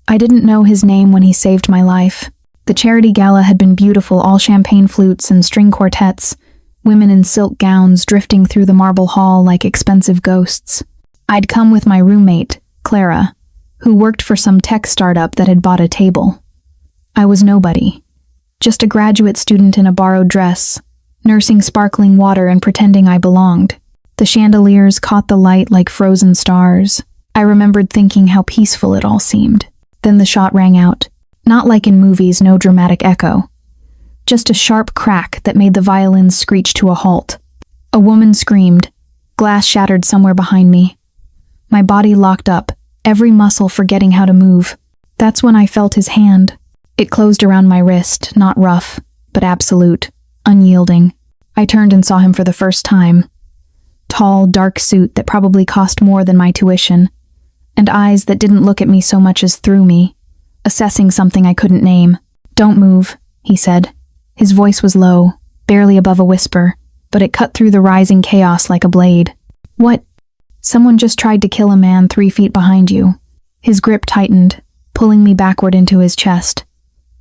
I didn't know his name when he saved my life. The charity gala had been beautiful, all champagne flutes and string quartets, women in silk gowns drifting through the marble hall like expensive ghosts. I'd come with my roommate, Clara, who worked for some tech startup that had bought a table. I was nobody, just a graduate student in a borrowed dress, nursing sparkling water and pretending I belonged. The chandeliers caught the light like frozen stars. I remembered thinking how peaceful it all seemed. Then the shot rang out. Not like in movies, no dramatic echo. Just a sharp crack that made the violins screech to a halt. A woman screamed. Glass shattered somewhere behind me. My body locked up, every muscle forgetting how to move. That's when I felt his hand. It closed around my wrist, not rough, but absolute, unyielding. I turned and saw him for the first time. Tall, dark suit that probably cost more than my tuition, and eyes that didn't look at me so much as through me, assessing something I couldn't name. "Don't move," he said. His voice was low, barely above a whisper, but it cut through the rising chaos like a blade. "What?" "Someone just tried to kill a man 3 feet behind you." His grip tightened, pulling me backward into his chest.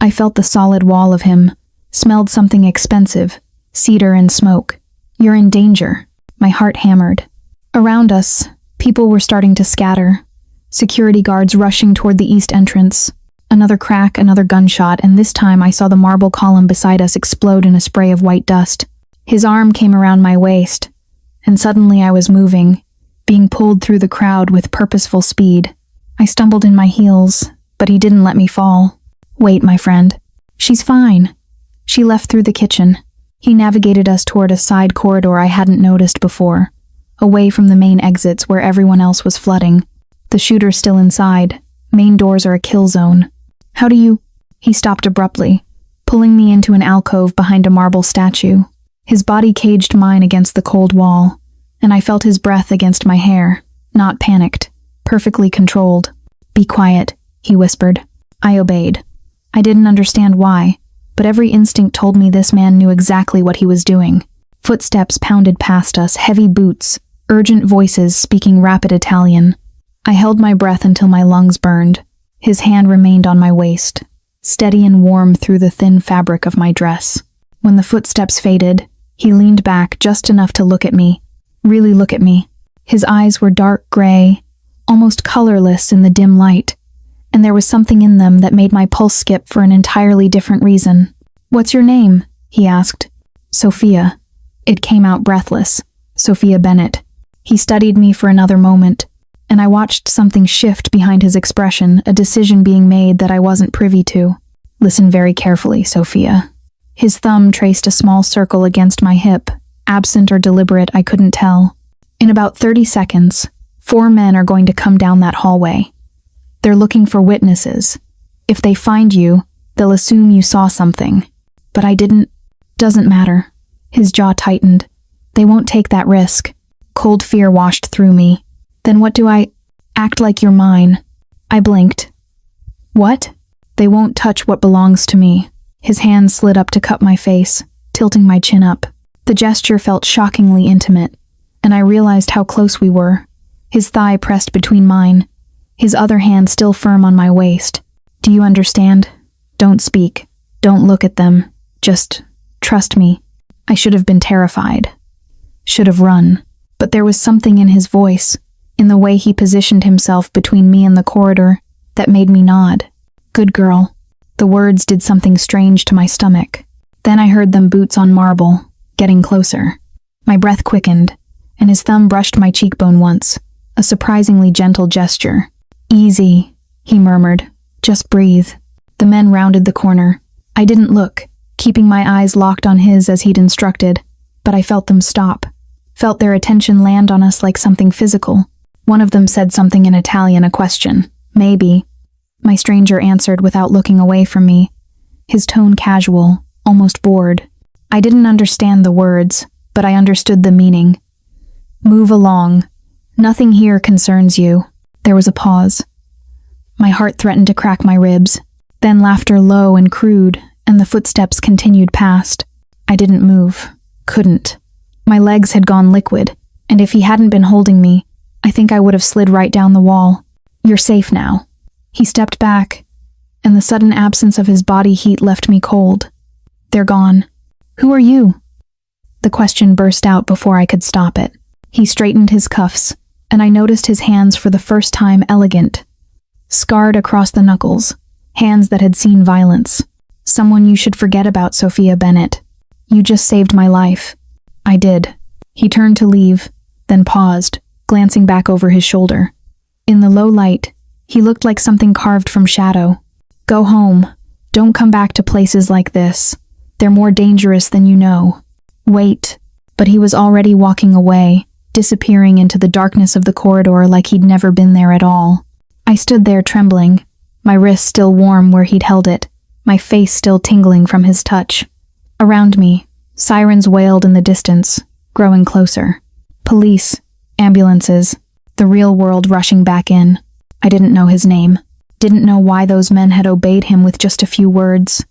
I felt the solid wall of him, smelled something expensive, cedar and smoke. "You're in danger." My heart hammered. Around us, people were starting to scatter. Security guards rushing toward the east entrance. Another crack, another gunshot, and this time I saw the marble column beside us explode in a spray of white dust. His arm came around my waist, and suddenly I was moving, being pulled through the crowd with purposeful speed. I stumbled in my heels, but he didn't let me fall. "Wait, my friend. She's fine." She left through the kitchen. He navigated us toward a side corridor I hadn't noticed before, away from the main exits where everyone else was flooding. The shooter's still inside. Main doors are a kill zone. "How do you—" He stopped abruptly, pulling me into an alcove behind a marble statue. His body caged mine against the cold wall, and I felt his breath against my hair, not panicked, perfectly controlled. "Be quiet," he whispered. I obeyed. I didn't understand why, but every instinct told me this man knew exactly what he was doing. Footsteps pounded past us, heavy boots, urgent voices speaking rapid Italian. I held my breath until my lungs burned. His hand remained on my waist, steady and warm through the thin fabric of my dress. When the footsteps faded, he leaned back just enough to look at me, really look at me. His eyes were dark gray, almost colorless in the dim light, and there was something in them that made my pulse skip for an entirely different reason. "What's your name?" he asked. "Sophia." It came out breathless. "Sophia Bennett." He studied me for another moment, and I watched something shift behind his expression, a decision being made that I wasn't privy to. "Listen very carefully, Sophia." His thumb traced a small circle against my hip, absent or deliberate, I couldn't tell. "In about 30 seconds, 4 men are going to come down that hallway. They're looking for witnesses. If they find you, they'll assume you saw something. But I didn't. Doesn't matter." His jaw tightened. "They won't take that risk." Cold fear washed through me. "Then what do I— act like you're mine?" I blinked. "What?" "They won't touch what belongs to me." His hand slid up to cup my face, tilting my chin up. The gesture felt shockingly intimate, and I realized how close we were. His thigh pressed between mine, his other hand still firm on my waist. "Do you understand? Don't speak. Don't look at them. Just trust me." I should have been terrified. Should have run. But there was something in his voice, in the way he positioned himself between me and the corridor, that made me nod. "Good girl." The words did something strange to my stomach. Then I heard them boots on marble, getting closer. My breath quickened, and his thumb brushed my cheekbone once, a surprisingly gentle gesture. "Easy," he murmured. "Just breathe." The men rounded the corner. I didn't look, keeping my eyes locked on his as he'd instructed, but I felt them stop, felt their attention land on us like something physical. One of them said something in Italian, a question. "Maybe." My stranger answered without looking away from me, his tone casual, almost bored. I didn't understand the words, but I understood the meaning. "Move along. Nothing here concerns you." There was a pause. My heart threatened to crack my ribs. Then laughter low and crude, and the footsteps continued past. I didn't move. Couldn't. My legs had gone liquid, and if he hadn't been holding me, I think I would have slid right down the wall. "You're safe now." He stepped back, and the sudden absence of his body heat left me cold. They're gone. Who are you? The question burst out before I could stop it. He straightened his cuffs, and I noticed his hands for the first time elegant. Scarred across the knuckles, hands that had seen violence. Someone you should forget about, Sophia Bennett. You just saved my life. I did. He turned to leave, then paused, glancing back over his shoulder. In the low light, he looked like something carved from shadow. Go home. Don't come back to places like this. They're more dangerous than you know. Wait. But he was already walking away, disappearing into the darkness of the corridor like he'd never been there at all. I stood there trembling, my wrist still warm where he'd held it, my face still tingling from his touch. Around me, sirens wailed in the distance, growing closer. Police, ambulances, the real world rushing back in. I didn't know his name. Didn't know why those men had obeyed him with just a few words.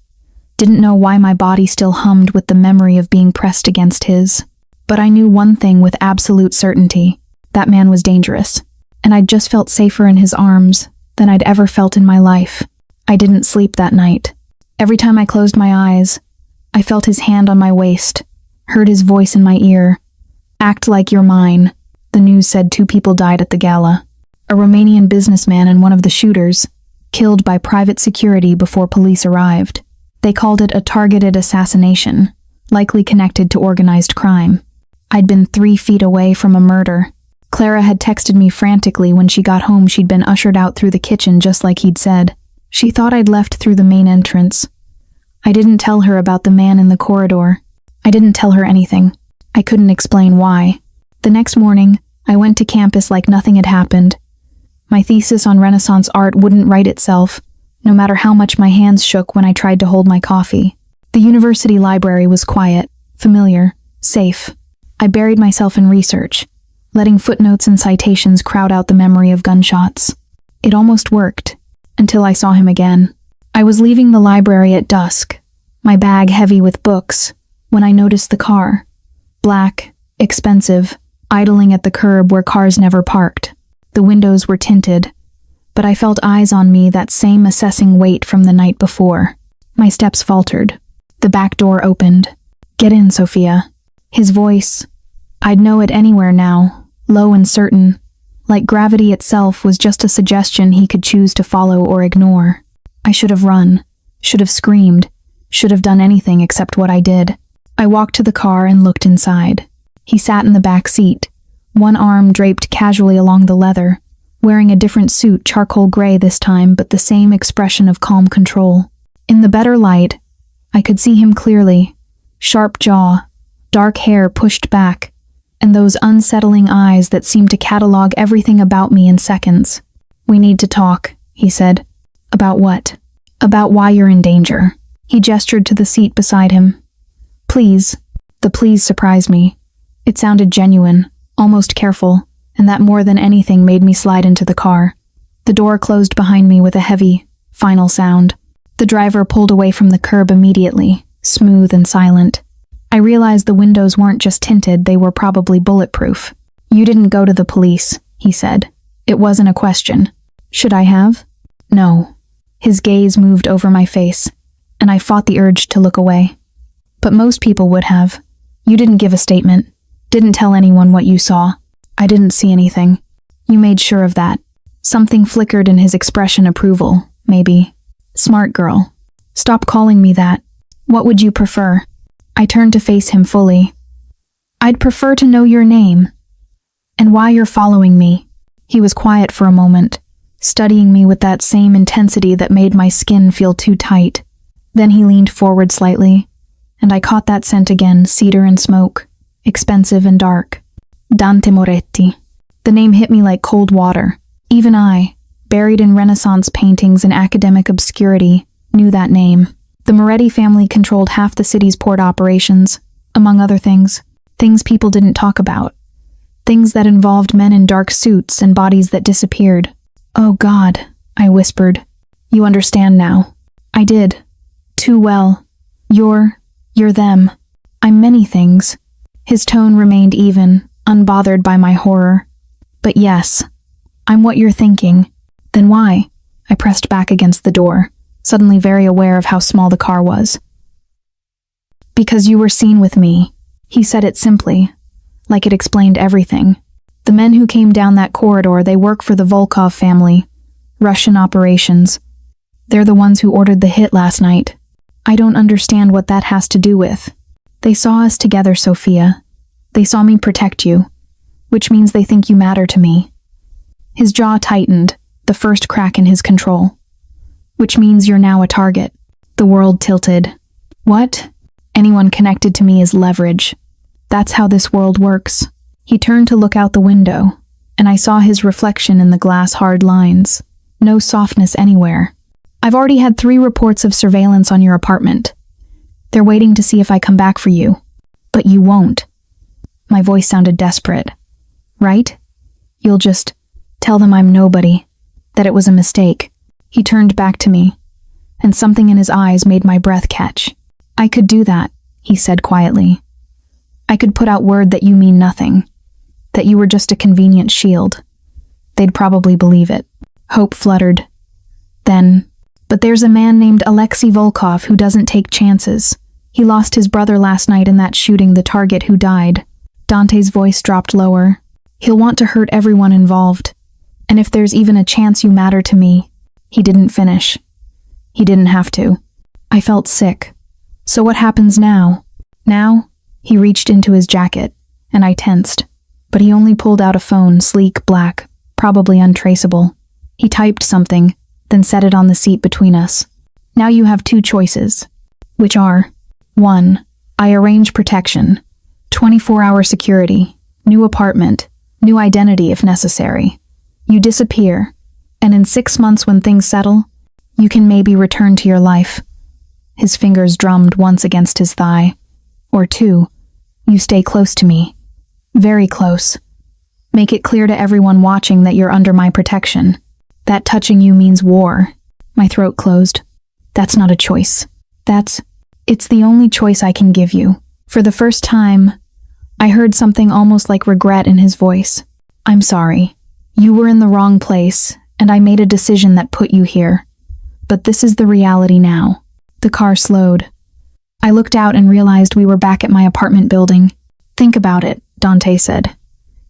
Didn't know why my body still hummed with the memory of being pressed against his. But I knew one thing with absolute certainty. That man was dangerous. And I'd just felt safer in his arms than I'd ever felt in my life. I didn't sleep that night. Every time I closed my eyes, I felt his hand on my waist, heard his voice in my ear. Act like you're mine. The news said 2 people died at the gala. A Romanian businessman and one of the shooters, killed by private security before police arrived. They called it a targeted assassination, likely connected to organized crime. I'd been 3 feet away from a murder. Clara had texted me frantically when she got home. She'd been ushered out through the kitchen just like he'd said. She thought I'd left through the main entrance. I didn't tell her about the man in the corridor. I didn't tell her anything. I couldn't explain why. The next morning, I went to campus like nothing had happened. My thesis on Renaissance art wouldn't write itself, no matter how much my hands shook when I tried to hold my coffee. The university library was quiet, familiar, safe. I buried myself in research, letting footnotes and citations crowd out the memory of gunshots. It almost worked, until I saw him again. I was leaving the library at dusk, my bag heavy with books, when I noticed the car. Black, expensive, idling at the curb where cars never parked. The windows were tinted, but I felt eyes on me, that same assessing weight from the night before. My steps faltered. The back door opened. Get in, Sophia. His voice, I'd know it anywhere now, low and certain, like gravity itself was just a suggestion he could choose to follow or ignore. I should have run, should have screamed, should have done anything except what I did. I walked to the car and looked inside. He sat in the back seat, one arm draped casually along the leather, wearing a different suit, charcoal gray this time, but the same expression of calm control. In the better light, I could see him clearly. Sharp jaw, dark hair pushed back, and those unsettling eyes that seemed to catalog everything about me in seconds. We need to talk, he said. About what? About why you're in danger. He gestured to the seat beside him. Please. The please surprised me. It sounded genuine, almost careful, and that more than anything made me slide into the car. The door closed behind me with a heavy, final sound. The driver pulled away from the curb immediately, smooth and silent. I realized the windows weren't just tinted, they were probably bulletproof. You didn't go to the police, he said. It wasn't a question. Should I have? No. His gaze moved over my face, and I fought the urge to look away. But most people would have. You didn't give a statement. Didn't tell anyone what you saw. I didn't see anything. You made sure of that. Something flickered in his expression, approval, maybe. Smart girl. Stop calling me that. What would you prefer? I turned to face him fully. I'd prefer to know your name. And why you're following me. He was quiet for a moment, studying me with that same intensity that made my skin feel too tight. Then he leaned forward slightly, and I caught that scent again, cedar and smoke, expensive and dark. Dante Moretti. The name hit me like cold water. Even I, buried in Renaissance paintings and academic obscurity, knew that name. The Moretti family controlled half the city's port operations, among other things. Things people didn't talk about. Things that involved men in dark suits and bodies that disappeared. Oh God, I whispered. You understand now. I did. Too well. You're them. I'm many things. His tone remained even, unbothered by my horror. But yes, I'm what you're thinking. Then why? I pressed back against the door, suddenly very aware of how small the car was. Because you were seen with me. He said it simply, like it explained everything. The men who came down that corridor, they work for the Volkov family. Russian operations. They're the ones who ordered the hit last night. I don't understand what that has to do with. They saw us together, Sophia. They saw me protect you, which means they think you matter to me. His jaw tightened, the first crack in his control. Which means you're now a target. The world tilted. What? Anyone connected to me is leverage. That's how this world works. He turned to look out the window, and I saw his reflection in the glass-hard lines. No softness anywhere. I've already had 3 reports of surveillance on your apartment. They're waiting to see if I come back for you. But you won't. My voice sounded desperate. Right? You'll just tell them I'm nobody, that it was a mistake. He turned back to me, and something in his eyes made my breath catch. I could do that, he said quietly. I could put out word that you mean nothing, that you were just a convenient shield. They'd probably believe it. Hope fluttered. Then, but there's a man named Alexei Volkov who doesn't take chances. He lost his brother last night in that shooting, the target who died. Dante's voice dropped lower. He'll want to hurt everyone involved. And if there's even a chance you matter to me. He didn't finish. He didn't have to. I felt sick. So what happens now? Now? He reached into his jacket, and I tensed. But he only pulled out a phone, sleek, black, probably untraceable. He typed something, then set it on the seat between us. Now you have 2 choices, which are 1. I arrange protection, 24-hour security, new apartment, new identity if necessary. You disappear, and in 6 months when things settle, you can maybe return to your life. His fingers drummed once against his thigh. Or 2, you stay close to me. Very close. Make it clear to everyone watching that you're under my protection. That touching you means war. My throat closed. That's not a choice. It's the only choice I can give you. For the first time, I heard something almost like regret in his voice. I'm sorry. You were in the wrong place, and I made a decision that put you here. But this is the reality now. The car slowed. I looked out and realized we were back at my apartment building. Think about it, Dante said.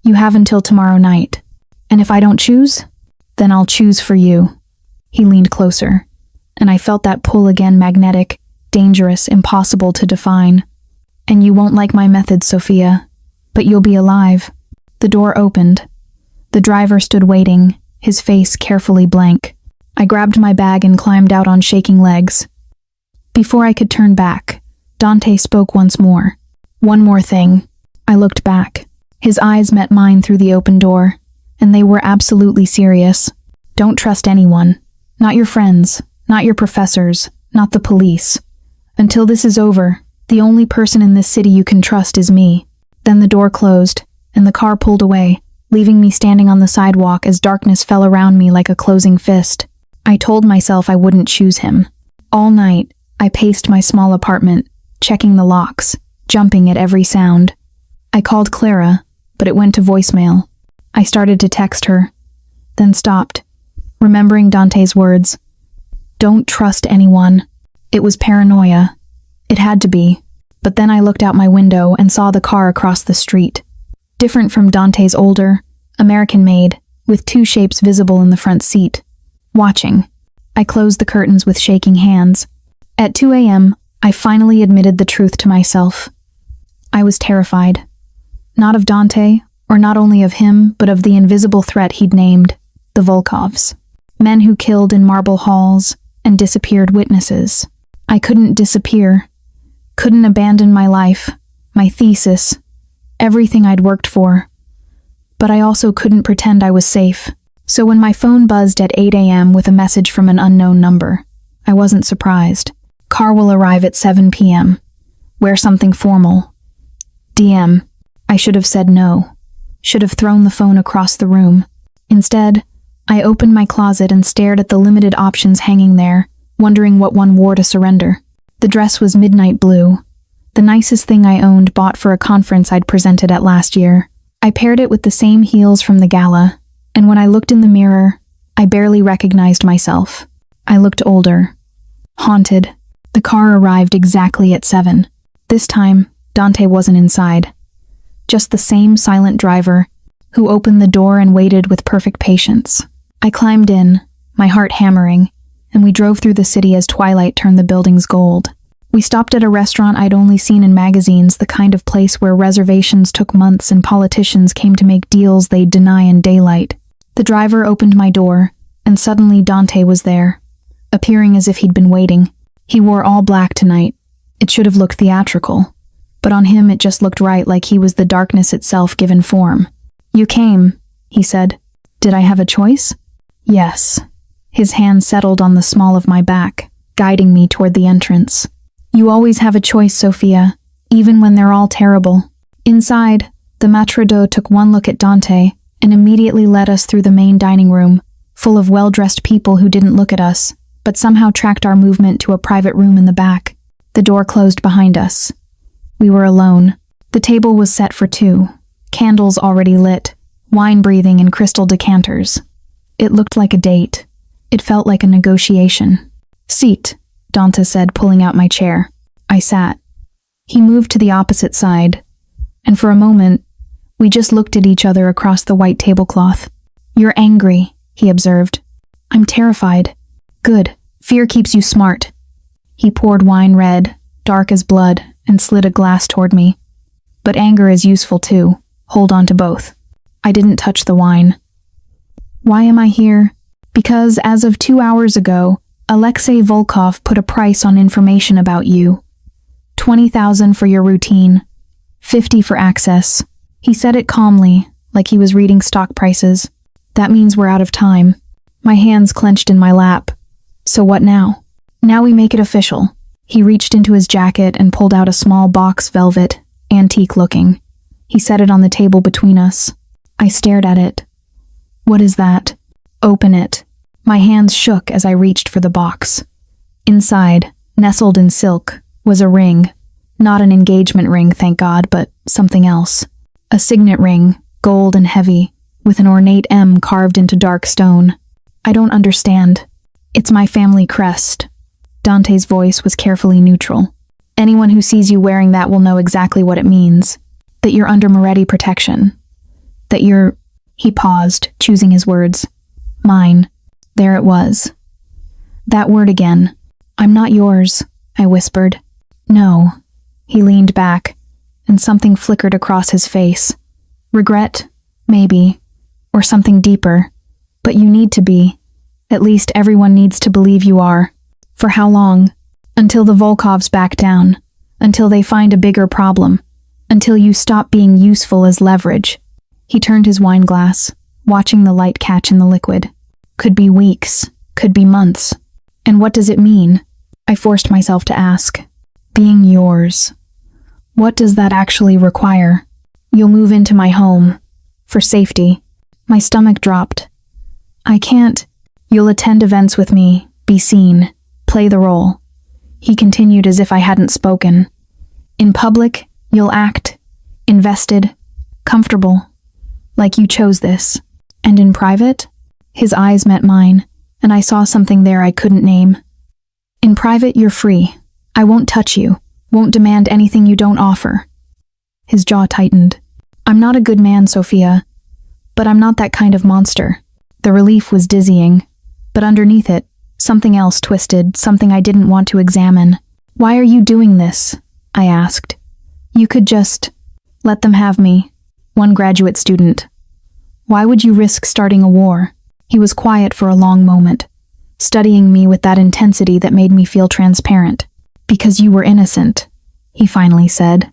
You have until tomorrow night. And if I don't choose, then I'll choose for you. He leaned closer, and I felt that pull again, magnetic, dangerous, impossible to define. And you won't like my methods, Sophia, but you'll be alive. The door opened. The driver stood waiting, his face carefully blank. I grabbed my bag and climbed out on shaking legs. Before I could turn back, Dante spoke once more. One more thing. I looked back. His eyes met mine through the open door, and they were absolutely serious. Don't trust anyone. Not your friends, not your professors, not the police. Until this is over, the only person in this city you can trust is me. Then the door closed, and the car pulled away, leaving me standing on the sidewalk as darkness fell around me like a closing fist. I told myself I wouldn't choose him. All night, I paced my small apartment, checking the locks, jumping at every sound. I called Clara, but it went to voicemail. I started to text her, then stopped, remembering Dante's words. Don't trust anyone. It was paranoia. It had to be. But then I looked out my window and saw the car across the street. Different from Dante's older, American-made, with 2 shapes visible in the front seat. Watching. I closed the curtains with shaking hands. At 2 a.m., I finally admitted the truth to myself. I was terrified. Not of Dante, or not only of him, but of the invisible threat he'd named, the Volkovs. Men who killed in marble halls and disappeared witnesses. I couldn't disappear. Couldn't abandon my life, my thesis, everything I'd worked for. But I also couldn't pretend I was safe. So when my phone buzzed at 8 a.m. with a message from an unknown number, I wasn't surprised. Car will arrive at 7 p.m. Wear something formal. DM. I should have said no. Should have thrown the phone across the room. Instead, I opened my closet and stared at the limited options hanging there, wondering what one wore to surrender. The dress was midnight blue, the nicest thing I owned, bought for a conference I'd presented at last year. I paired it with the same heels from the gala, and when I looked in the mirror, I barely recognized myself. I looked older. Haunted. The car arrived exactly at 7. This time, Dante wasn't inside. Just the same silent driver, who opened the door and waited with perfect patience. I climbed in, my heart hammering, and we drove through the city as twilight turned the buildings gold. We stopped at a restaurant I'd only seen in magazines, the kind of place where reservations took months and politicians came to make deals they'd deny in daylight. The driver opened my door, and suddenly Dante was there, appearing as if he'd been waiting. He wore all black tonight. It should have looked theatrical, but on him it just looked right, like he was the darkness itself given form. "You came," he said. "Did I have a choice?" "Yes." His hand settled on the small of my back, guiding me toward the entrance. "You always have a choice, Sophia, even when they're all terrible." Inside, the maître d'hôtel took one look at Dante and immediately led us through the main dining room, full of well-dressed people who didn't look at us, but somehow tracked our movement to a private room in the back. The door closed behind us. We were alone. The table was set for 2, candles already lit, wine breathing in crystal decanters. It looked like a date. It felt like a negotiation. "Seat," Dante said, pulling out my chair. I sat. He moved to the opposite side, and for a moment, we just looked at each other across the white tablecloth. "You're angry," he observed. "I'm terrified." "Good. Fear keeps you smart." He poured wine red, dark as blood, and slid a glass toward me. "But anger is useful too. Hold on to both." I didn't touch the wine. "Why am I here?" "Because as of 2 hours ago, Alexei Volkov put a price on information about you. 20,000 for your routine, 50 for access." He said it calmly, like he was reading stock prices. "That means we're out of time." My hands clenched in my lap. "So what now?" "Now we make it official." He reached into his jacket and pulled out a small box, velvet, antique-looking. He set it on the table between us. I stared at it. "What is that?" "Open it." My hands shook as I reached for the box. Inside, nestled in silk, was a ring. Not an engagement ring, thank God, but something else. A signet ring, gold and heavy, with an ornate M carved into dark stone. "I don't understand." "It's my family crest." Dante's voice was carefully neutral. "Anyone who sees you wearing that will know exactly what it means. That you're under Moretti protection. That you're—" He paused, choosing his words. "Mine." There it was. That word again. "I'm not yours," I whispered. "No." He leaned back, and something flickered across his face. "Regret? Maybe. Or something deeper. But you need to be. At least everyone needs to believe you are. For how long? Until the Volkovs back down. Until they find a bigger problem. Until you stop being useful as leverage." He turned his wine glass, watching the light catch in the liquid. "Could be weeks. Could be months. And what does it mean?" I forced myself to ask. "Being yours. What does that actually require?" "You'll move into my home. For safety." My stomach dropped. "I can't." "You'll attend events with me, be seen, play the role." He continued as if I hadn't spoken. "In public, you'll act, invested, comfortable, like you chose this. And in private?" His eyes met mine, and I saw something there I couldn't name. "In private, you're free. I won't touch you, won't demand anything you don't offer." His jaw tightened. "I'm not a good man, Sophia, but I'm not that kind of monster." The relief was dizzying, but underneath it, something else twisted, something I didn't want to examine. "Why are you doing this?" I asked. "You could just let them have me, one graduate student. Why would you risk starting a war?" He was quiet for a long moment, studying me with that intensity that made me feel transparent. "Because you were innocent," he finally said.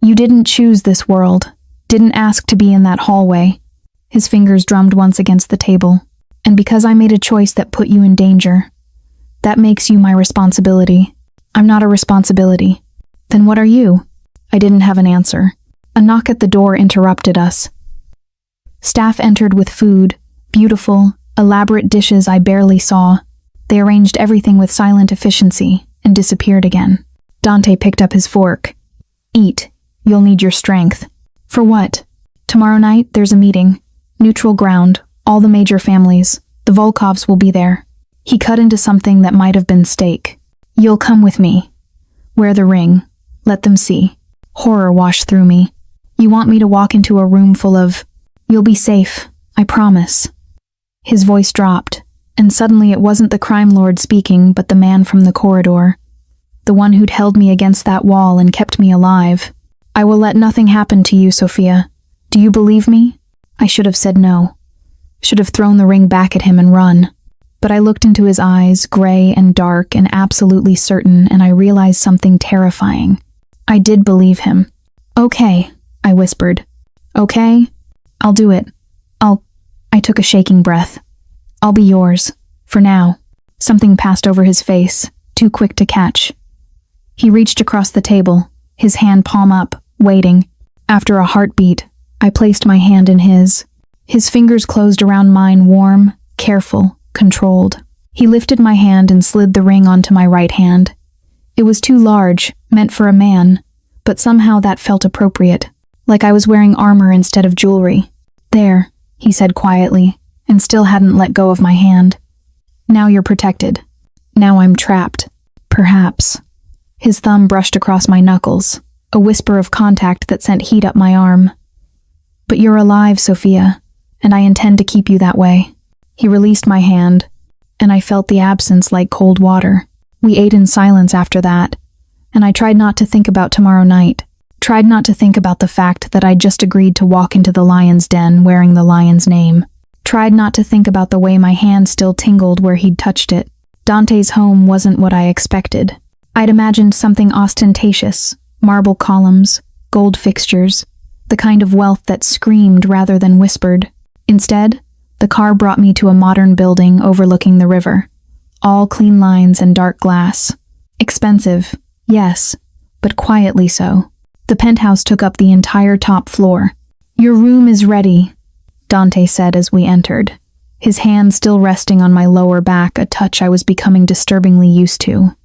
"You didn't choose this world, didn't ask to be in that hallway." His fingers drummed once against the table. "And because I made a choice that put you in danger, that makes you my responsibility." "I'm not a responsibility." "Then what are you?" I didn't have an answer. A knock at the door interrupted us. Staff entered with food, beautiful, elaborate dishes I barely saw. They arranged everything with silent efficiency and disappeared again. Dante picked up his fork. "Eat. You'll need your strength." "For what?" "Tomorrow night, there's a meeting. Neutral ground, all the major families. The The Volkovs will be there. He cut into something that might have been steak. You'll come with me. Wear the ring. Let them see. Horror washed through me. You want me to walk into a room full of... You'll be safe. I promise. His voice dropped, and suddenly it wasn't the crime lord speaking, but the man from the corridor. The one who'd held me against that wall and kept me alive. I will let nothing happen to you, Sophia. Do you believe me? I should have said no. Should have thrown the ring back at him and run. But I looked into his eyes, gray and dark and absolutely certain, and I realized something terrifying. I did believe him. Okay, I whispered. Okay? I'll do it. I took a shaking breath. I'll be yours. For now. Something passed over his face, too quick to catch. He reached across the table, his hand palm up, waiting. After a heartbeat, I placed my hand in his. His fingers closed around mine, warm, careful, controlled. He lifted my hand and slid the ring onto my right hand. It was too large, meant for a man, but somehow that felt appropriate, like I was wearing armor instead of jewelry. There, he said quietly, and still hadn't let go of my hand. Now you're protected. Now I'm trapped. Perhaps. His thumb brushed across my knuckles, a whisper of contact that sent heat up my arm. But you're alive, Sophia, and I intend to keep you that way. He released my hand, and I felt the absence like cold water. We ate in silence after that, and I tried not to think about tomorrow night. Tried not to think about the fact that I'd just agreed to walk into the lion's den wearing the lion's name. Tried not to think about the way my hand still tingled where he'd touched it. Dante's home wasn't what I expected. I'd imagined something ostentatious, marble columns, gold fixtures, the kind of wealth that screamed rather than whispered. Instead, the car brought me to a modern building overlooking the river. All clean lines and dark glass. Expensive, yes, but quietly so. The penthouse took up the entire top floor. Your room is ready, Dante said as we entered, his hand still resting on my lower back, a touch I was becoming disturbingly used to.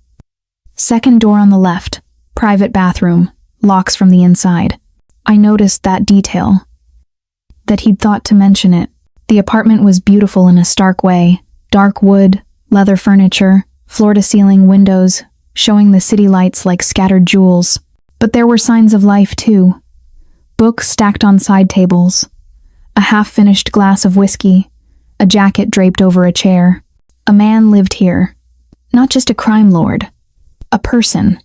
Second door on the left, private bathroom, locks from the inside. I noticed that detail. That he'd thought to mention it. The apartment was beautiful in a stark way. Dark wood, leather furniture, floor-to-ceiling windows, showing the city lights like scattered jewels. But there were signs of life, too. Books stacked on side tables. A half-finished glass of whiskey. A jacket draped over a chair. A man lived here. Not just a crime lord. A person.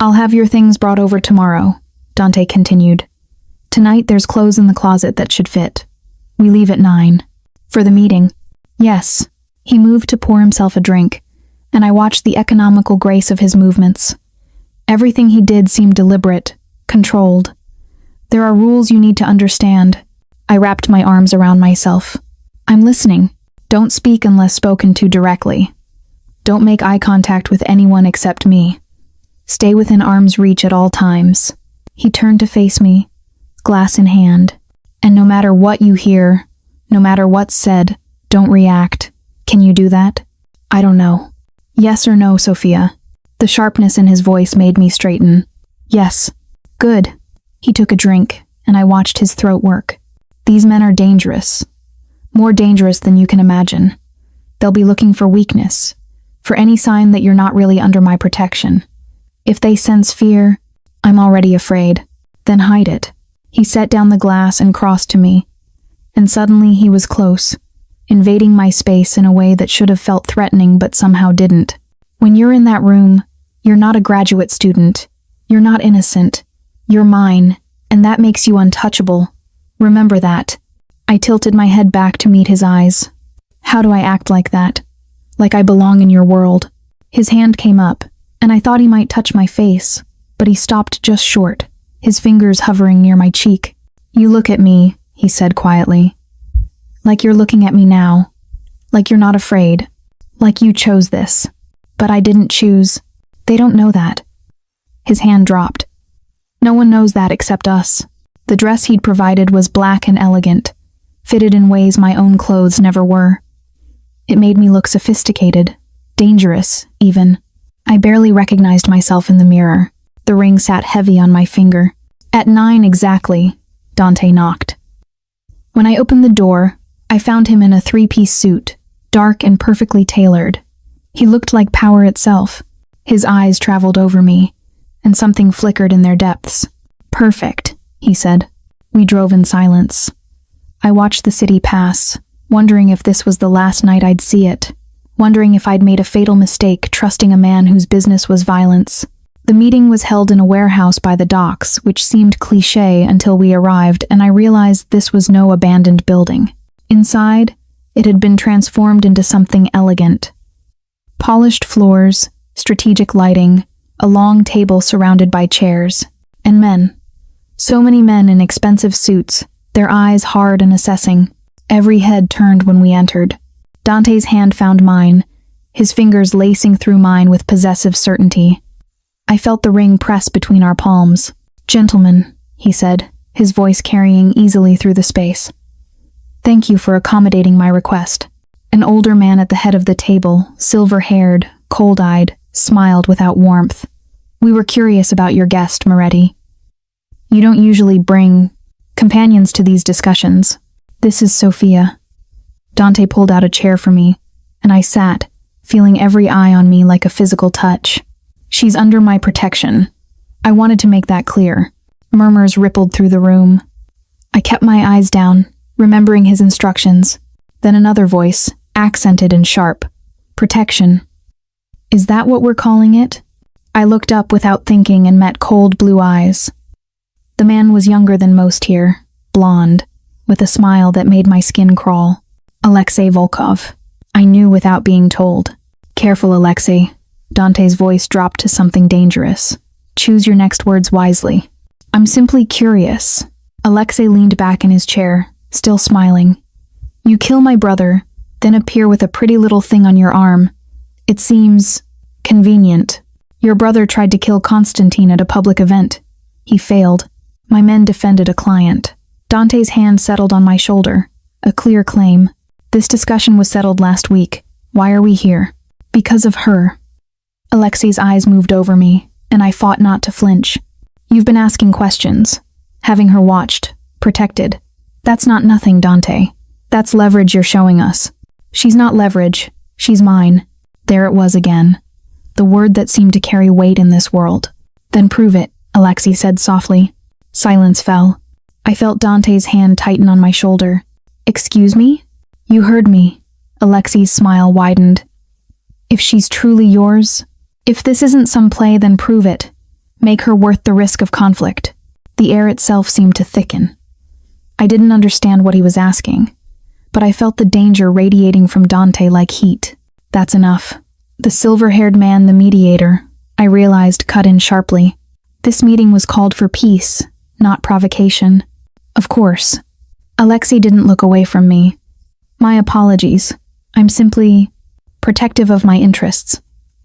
I'll have your things brought over tomorrow, Dante continued. Tonight there's clothes in the closet that should fit. We leave at 9. For the meeting. Yes. He moved to pour himself a drink, and I watched the economical grace of his movements. Everything he did seemed deliberate, controlled. There are rules you need to understand. I wrapped my arms around myself. I'm listening. Don't speak unless spoken to directly. Don't make eye contact with anyone except me. Stay within arm's reach at all times. He turned to face me, glass in hand. And no matter what you hear, no matter what's said, don't react. Can you do that? I don't know. Yes or no, Sophia? The sharpness in his voice made me straighten. Yes. Good. He took a drink, and I watched his throat work. These men are dangerous. More dangerous than you can imagine. They'll be looking for weakness, for any sign that you're not really under my protection. If they sense fear, I'm already afraid. Then hide it. He set down the glass and crossed to me. And suddenly he was close, invading my space in a way that should have felt threatening but somehow didn't. When you're in that room, you're not a graduate student. You're not innocent. You're mine, and that makes you untouchable. Remember that. I tilted my head back to meet his eyes. How do I act like that? Like I belong in your world. His hand came up, and I thought he might touch my face, but he stopped just short, his fingers hovering near my cheek. You look at me, he said quietly. Like you're looking at me now. Like you're not afraid. Like you chose this. But I didn't choose. They don't know that. His hand dropped. No one knows that except us. The dress he'd provided was black and elegant, fitted in ways my own clothes never were. It made me look sophisticated, dangerous, even. I barely recognized myself in the mirror. The ring sat heavy on my finger. At 9 exactly, Dante knocked. When I opened the door, I found him in a 3-piece suit, dark and perfectly tailored. He looked like power itself. His eyes traveled over me, and something flickered in their depths. "Perfect," he said. We drove in silence. I watched the city pass, wondering if this was the last night I'd see it, wondering if I'd made a fatal mistake trusting a man whose business was violence. The meeting was held in a warehouse by the docks, which seemed cliché until we arrived, and I realized this was no abandoned building. Inside, it had been transformed into something elegant. Polished floors, strategic lighting, a long table surrounded by chairs, and men. So many men in expensive suits, their eyes hard and assessing. Every head turned when we entered. Dante's hand found mine, his fingers lacing through mine with possessive certainty. I felt the ring press between our palms. "Gentlemen," he said, his voice carrying easily through the space. "Thank you for accommodating my request." An older man at the head of the table, silver-haired, cold-eyed, smiled without warmth. "We were curious about your guest, Moretti. You don't usually bring companions to these discussions. This is Sophia." Dante pulled out a chair for me, and I sat, feeling every eye on me like a physical touch. "She's under my protection. I wanted to make that clear." Murmurs rippled through the room. I kept my eyes down, remembering his instructions. Then another voice, accented and sharp. "Protection. Is that what we're calling it?" I looked up without thinking and met cold blue eyes. The man was younger than most here, blonde, with a smile that made my skin crawl. Alexei Volkov. I knew without being told. "Careful, Alexei." Dante's voice dropped to something dangerous. "Choose your next words wisely." "I'm simply curious." Alexei leaned back in his chair, still smiling. "You kill my brother, then appear with a pretty little thing on your arm. It seems convenient. Your brother tried to kill Constantine at a public event. He failed. My men defended a client." Dante's hand settled on my shoulder. A clear claim. "This discussion was settled last week. Why are we here?" "Because of her." Alexei's eyes moved over me, and I fought not to flinch. "You've been asking questions, having her watched, protected. That's not nothing, Dante. That's leverage you're showing us." "She's not leverage. She's mine." There it was again. The word that seemed to carry weight in this world. "Then prove it," Alexei said softly. Silence fell. I felt Dante's hand tighten on my shoulder. "Excuse me?" "You heard me." Alexei's smile widened. "If she's truly yours, if this isn't some play, then prove it. Make her worth the risk of conflict." The air itself seemed to thicken. I didn't understand what he was asking, but I felt the danger radiating from Dante like heat. "That's enough." The silver-haired man, the mediator, I realized, cut in sharply. This meeting was called for peace, not provocation. "Of course." Alexei didn't look away from me. "My apologies. I'm simply protective of my interests,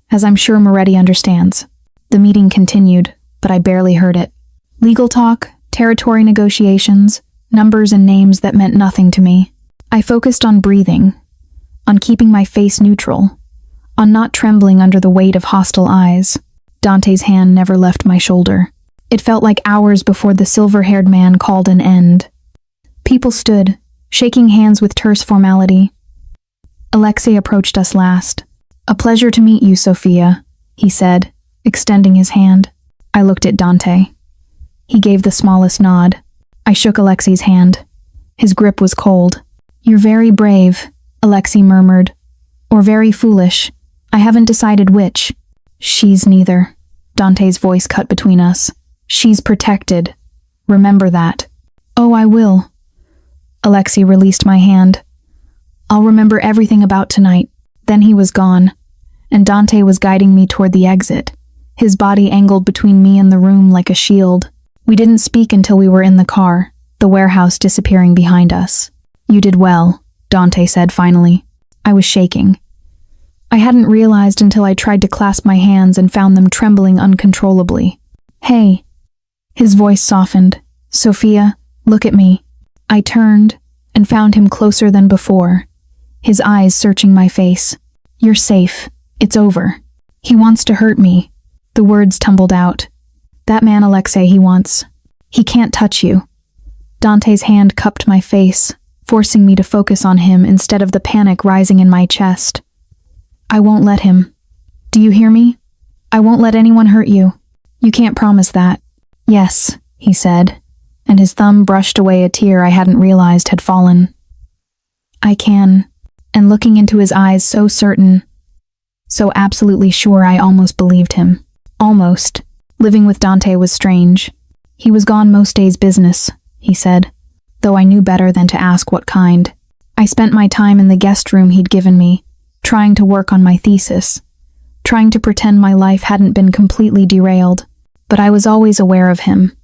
as I'm sure Moretti understands." The meeting continued, but I barely heard it. Legal talk, territory negotiations, numbers and names that meant nothing to me. I focused on breathing, on keeping my face neutral, on not trembling under the weight of hostile eyes. Dante's hand never left my shoulder. It felt like hours before the silver-haired man called an end. People stood, shaking hands with terse formality. Alexei approached us last. "A pleasure to meet you, Sophia," he said, extending his hand. I looked at Dante. He gave the smallest nod. I shook Alexei's hand. His grip was cold. "You're very brave," Alexei murmured. "Or very foolish. I haven't decided which." "She's neither." Dante's voice cut between us. "She's protected. Remember that." "Oh, I will." Alexei released my hand. "I'll remember everything about tonight." Then he was gone, and Dante was guiding me toward the exit, his body angled between me and the room like a shield. We didn't speak until we were in the car, the warehouse disappearing behind us. "You did well," Dante said finally. I was shaking. I hadn't realized until I tried to clasp my hands and found them trembling uncontrollably. "Hey." His voice softened. "Sophia, look at me." I turned and found him closer than before, his eyes searching my face. "You're safe. It's over. He wants to hurt me." The words tumbled out. "That man, Alexei, he wants. He can't touch you." Dante's hand cupped my face, forcing me to focus on him instead of the panic rising in my chest. I won't let him. Do you hear me? I won't let anyone hurt you. You can't promise that. Yes, he said, and his thumb brushed away a tear I hadn't realized had fallen. I can, and looking into his eyes so certain, so absolutely sure I almost believed him. Almost. Living with Dante was strange. He was gone most days business, he said, though I knew better than to ask what kind. I spent my time in the guest room he'd given me, trying to work on my thesis, trying to pretend my life hadn't been completely derailed, but I was always aware of him.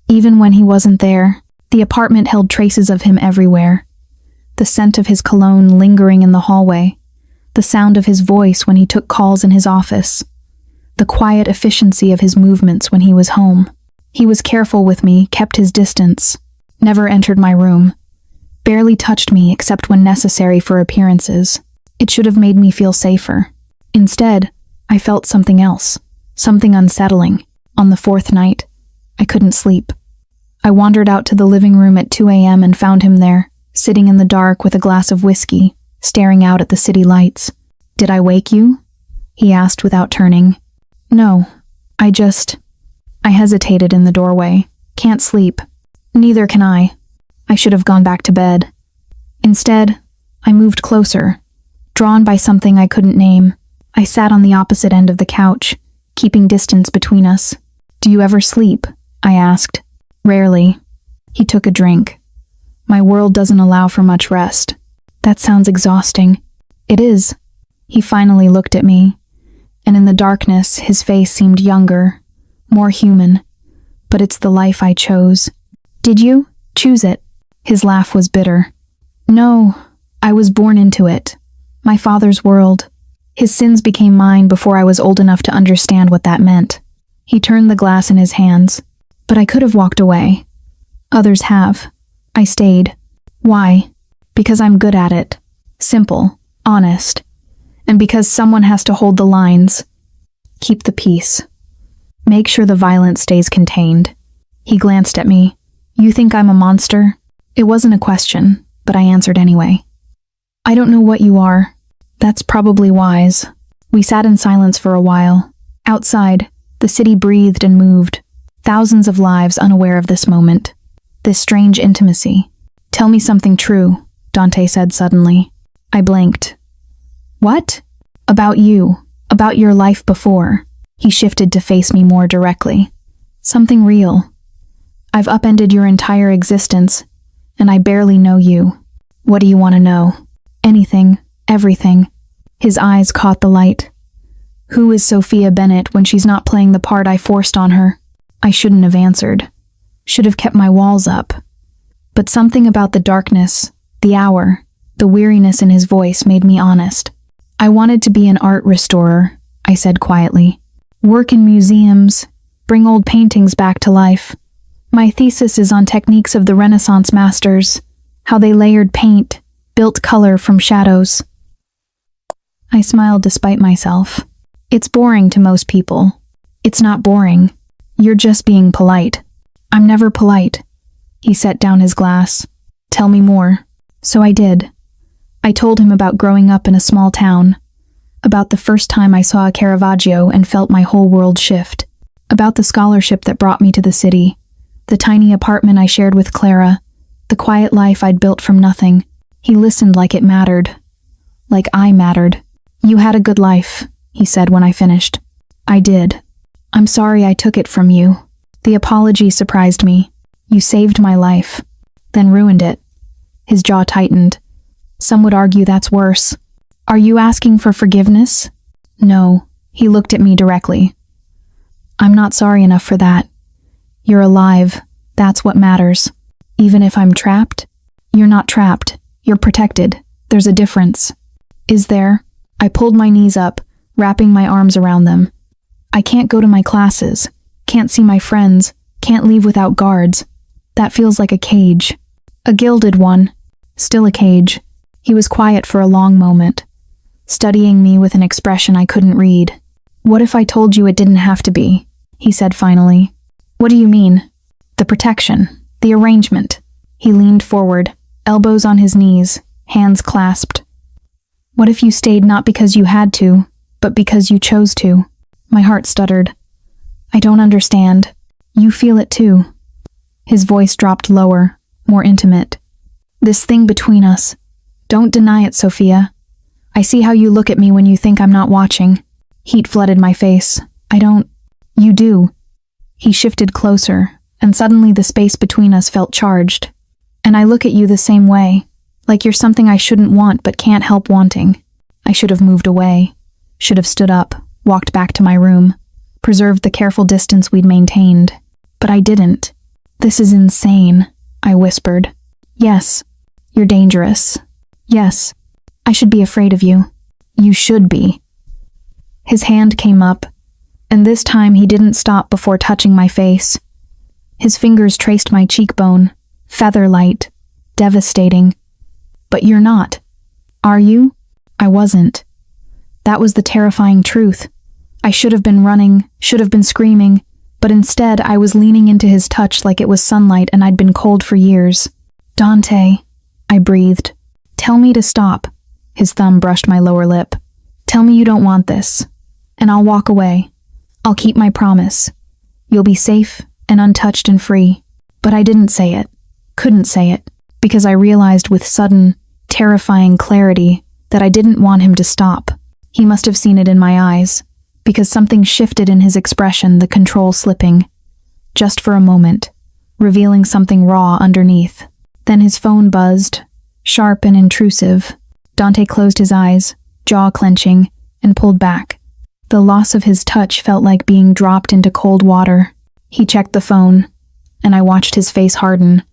Even when he wasn't there, the apartment held traces of him everywhere. The scent of his cologne lingering in the hallway, the sound of his voice when he took calls in his office, the quiet efficiency of his movements when he was home. He was careful with me, kept his distance, never entered my room, barely touched me except when necessary for appearances. It should have made me feel safer. Instead, I felt something else, something unsettling. On the fourth night, I couldn't sleep. I wandered out to the living room at 2 a.m. and found him there, sitting in the dark with a glass of whiskey, staring out at the city lights. "Did I wake you?" he asked without turning. "No, I hesitated in the doorway. "Can't sleep." "Neither can I. I should have gone back to bed." Instead, I moved closer, drawn by something I couldn't name. I sat on the opposite end of the couch, keeping distance between us. "Do you ever sleep?" I asked. "Rarely." He took a drink. "My world doesn't allow for much rest." "That sounds exhausting." "It is." He finally looked at me, and in the darkness, his face seemed younger, more human. "But it's the life I chose." "Did you choose it?" His laugh was bitter. "No, I was born into it. My father's world. His sins became mine before I was old enough to understand what that meant." He turned the glass in his hands. "But I could have walked away. Others have. I stayed. Why? Because I'm good at it. Simple, honest. And because someone has to hold the lines. Keep the peace. Make sure the violence stays contained." He glanced at me. "You think I'm a monster?" It wasn't a question, but I answered anyway. "I don't know what you are. That's probably wise." We sat in silence for a while. Outside, the city breathed and moved. Thousands of lives unaware of this moment. This strange intimacy. "Tell me something true," Dante said suddenly. I blinked. "What?" "About you. About your life before." He shifted to face me more directly. "Something real. I've upended your entire existence, and I barely know you. What do you want to know?" "Anything. Everything." His eyes caught the light. "Who is Sophia Bennett when she's not playing the part I forced on her?" I shouldn't have answered. Should have kept my walls up. But something about the darkness, the hour, the weariness in his voice made me honest. "I wanted to be an art restorer," I said quietly. "Work in museums, bring old paintings back to life. My thesis is on techniques of the Renaissance masters, how they layered paint, built color from shadows." I smiled despite myself. "It's boring to most people." "It's not boring. You're just being polite." "I'm never polite." He set down his glass. "Tell me more." So I did. I told him about growing up in a small town, about the first time I saw a Caravaggio and felt my whole world shift, about the scholarship that brought me to the city, the tiny apartment I shared with Clara, the quiet life I'd built from nothing. He listened like it mattered. Like I mattered. "You had a good life," he said when I finished. "I did. I'm sorry I took it from you." The apology surprised me. "You saved my life, then ruined it." His jaw tightened. "Some would argue that's worse." "Are you asking for forgiveness?" "No." He looked at me directly. "I'm not sorry enough for that. You're alive. That's what matters. Even if I'm trapped?" "You're not trapped. You're protected. There's a difference." "Is there?" I pulled my knees up, wrapping my arms around them. "I can't go to my classes, can't see my friends, can't leave without guards. That feels like a cage. A gilded one. Still a cage." He was quiet for a long moment, studying me with an expression I couldn't read. "What if I told you it didn't have to be?" he said finally. "What do you mean?" "The protection, the arrangement." He leaned forward, elbows on his knees, hands clasped. What if you stayed not because you had to, but because you chose to? My heart stuttered. I don't understand. You feel it too. His voice dropped lower, more intimate. This thing between us. Don't deny it, Sophia. I see how you look at me when you think I'm not watching. Heat flooded my face. You do. He shifted closer, and suddenly the space between us felt charged. And I look at you the same way, like you're something I shouldn't want but can't help wanting. I should have moved away, should have stood up, walked back to my room, preserved the careful distance we'd maintained. But I didn't. This is insane, I whispered. Yes, you're dangerous. Yes, I should be afraid of you. You should be. His hand came up, and this time he didn't stop before touching my face. His fingers traced my cheekbone, feather-light, devastating. But you're not. Are you? I wasn't. That was the terrifying truth. I should have been running, should have been screaming, but instead I was leaning into his touch like it was sunlight and I'd been cold for years. Dante, I breathed. Tell me to stop. His thumb brushed my lower lip. Tell me you don't want this, and I'll walk away. I'll keep my promise. You'll be safe and untouched and free. But I didn't say it, couldn't say it, because I realized with sudden, terrifying clarity that I didn't want him to stop. He must have seen it in my eyes, because something shifted in his expression, the control slipping. Just for a moment, revealing something raw underneath. Then his phone buzzed, sharp and intrusive. Dante closed his eyes, jaw clenching, and pulled back. The loss of his touch felt like being dropped into cold water. He checked the phone, and I watched his face harden.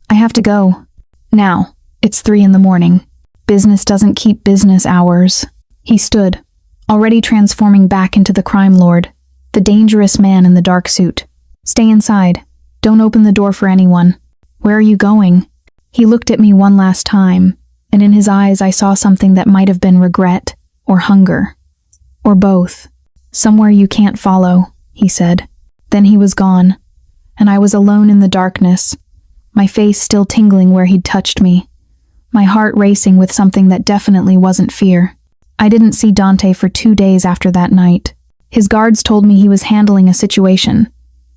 I have to go. Now. It's 3 a.m. Business doesn't keep business hours. He stood, already transforming back into the crime lord, the dangerous man in the dark suit. Stay inside. Don't open the door for anyone. Where are you going? He looked at me one last time, and in his eyes I saw something that might have been regret or hunger. Or both. Somewhere you can't follow, he said. Then he was gone, and I was alone in the darkness, my face still tingling where he'd touched me, my heart racing with something that definitely wasn't fear. I didn't see Dante for 2 days after that night. His guards told me he was handling a situation,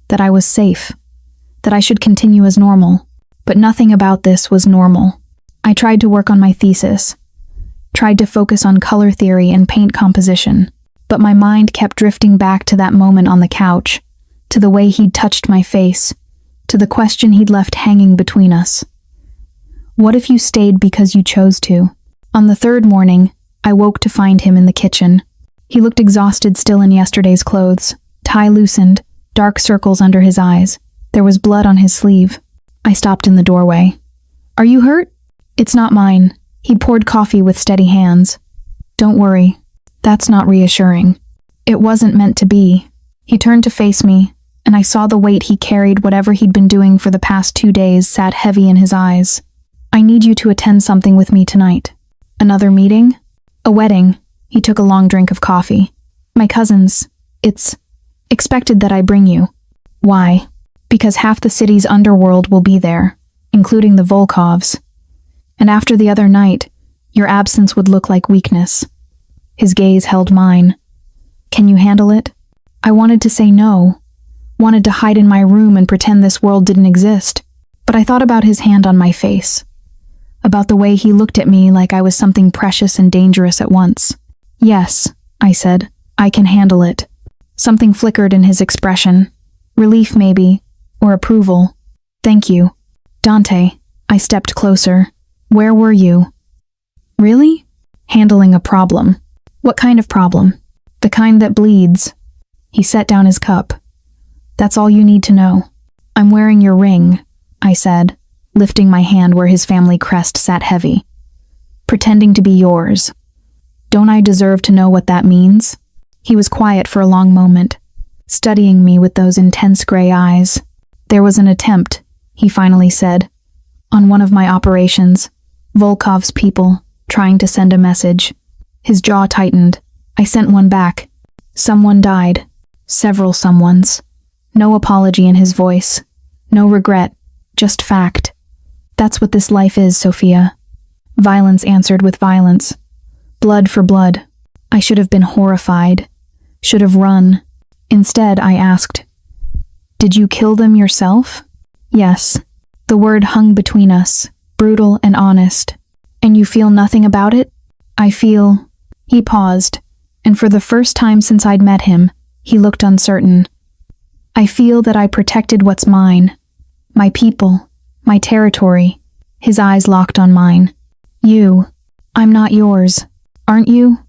that I was safe, that I should continue as normal. But nothing about this was normal. I tried to work on my thesis, tried to focus on color theory and paint composition, but my mind kept drifting back to that moment on the couch, to the way he'd touched my face, to the question he'd left hanging between us. What if you stayed because you chose to? On the 3rd morning, I woke to find him in the kitchen. He looked exhausted still in yesterday's clothes, tie loosened, dark circles under his eyes. There was blood on his sleeve. I stopped in the doorway. Are you hurt? It's not mine. He poured coffee with steady hands. Don't worry. That's not reassuring. It wasn't meant to be. He turned to face me, and I saw the weight he carried, whatever he'd been doing for the past 2 days, sat heavy in his eyes. I need you to attend something with me tonight. Another meeting? A wedding. He took a long drink of coffee. My cousin's. It's expected that I bring you. Why? Because half the city's underworld will be there, including the Volkovs. And after the other night, your absence would look like weakness. His gaze held mine. Can you handle it? I wanted to say no, wanted to hide in my room and pretend this world didn't exist, but I thought about his hand on my face, about the way he looked at me like I was something precious and dangerous at once. Yes, I said, I can handle it. Something flickered in his expression, relief maybe, or approval. Thank you. Dante, I stepped closer. Where were you? Really? Handling a problem. What kind of problem? The kind that bleeds. He set down his cup. That's all you need to know. I'm wearing your ring, I said, lifting my hand where his family crest sat heavy. Pretending to be yours. Don't I deserve to know what that means? He was quiet for a long moment, studying me with those intense gray eyes. There was an attempt, he finally said, on one of my operations. Volkov's people, trying to send a message. His jaw tightened. I sent one back. Someone died. Several someones. No apology in his voice. No regret. Just fact. That's what this life is, Sophia. Violence answered with violence. Blood for blood. I should have been horrified. Should have run. Instead, I asked, "Did you kill them yourself?" "Yes." The word hung between us, brutal and honest. "And you feel nothing about it?" "I feel—" He paused, and for the first time since I'd met him, he looked uncertain. "I feel that I protected what's mine. My people, my territory." His eyes locked on mine. "You. I'm not yours. Aren't you?"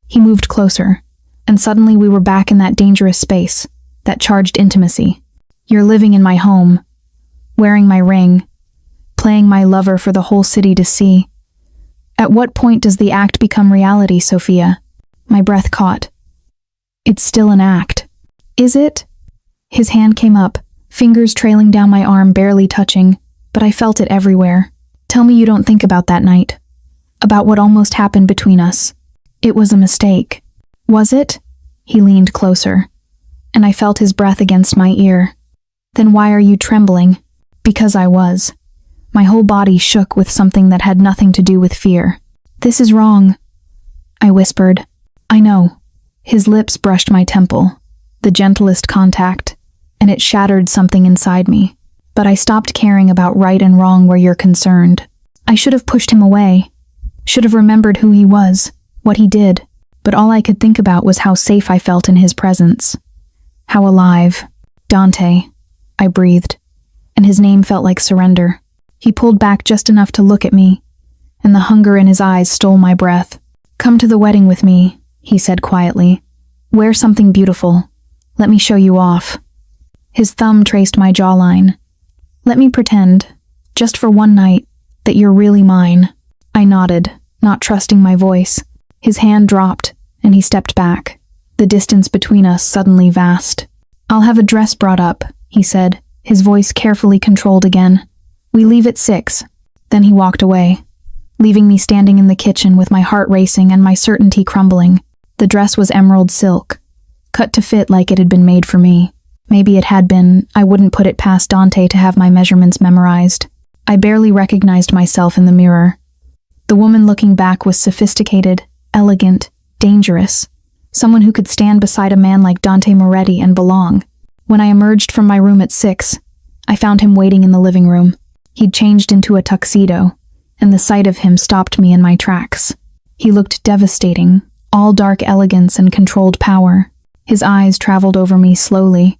He moved closer, and suddenly we were back in that dangerous space, that charged intimacy. "You're living in my home, wearing my ring, playing my lover for the whole city to see. At what point does the act become reality, Sophia?" My breath caught. "It's still an act." "Is it?" His hand came up, fingers trailing down my arm, barely touching, but I felt it everywhere. "Tell me you don't think about that night. About what almost happened between us. It was a mistake." "Was it?" He leaned closer, and I felt his breath against my ear. "Then why are you trembling?" "Because I was." My whole body shook with something that had nothing to do with fear. "This is wrong," I whispered. "I know." His lips brushed my temple, the gentlest contact, and it shattered something inside me. But I stopped caring about right and wrong where you're concerned. I should have pushed him away. Should have remembered who he was, what he did. But all I could think about was how safe I felt in his presence. How alive. "Dante," I breathed, and his name felt like surrender. He pulled back just enough to look at me, and the hunger in his eyes stole my breath. "Come to the wedding with me," he said quietly. "Wear something beautiful. Let me show you off." His thumb traced my jawline. "Let me pretend, just for one night, that you're really mine." I nodded, not trusting my voice. His hand dropped, and he stepped back, the distance between us suddenly vast. "I'll have a dress brought up," he said, his voice carefully controlled again. "We leave at 6. Then he walked away, leaving me standing in the kitchen with my heart racing and my certainty crumbling. The dress was emerald silk, cut to fit like it had been made for me. Maybe it had been. I wouldn't put it past Dante to have my measurements memorized. I barely recognized myself in the mirror. The woman looking back was sophisticated, elegant, dangerous. Someone who could stand beside a man like Dante Moretti and belong. When I emerged from my room at 6, I found him waiting in the living room. He'd changed into a tuxedo, and the sight of him stopped me in my tracks. He looked devastating, all dark elegance and controlled power. His eyes traveled over me slowly,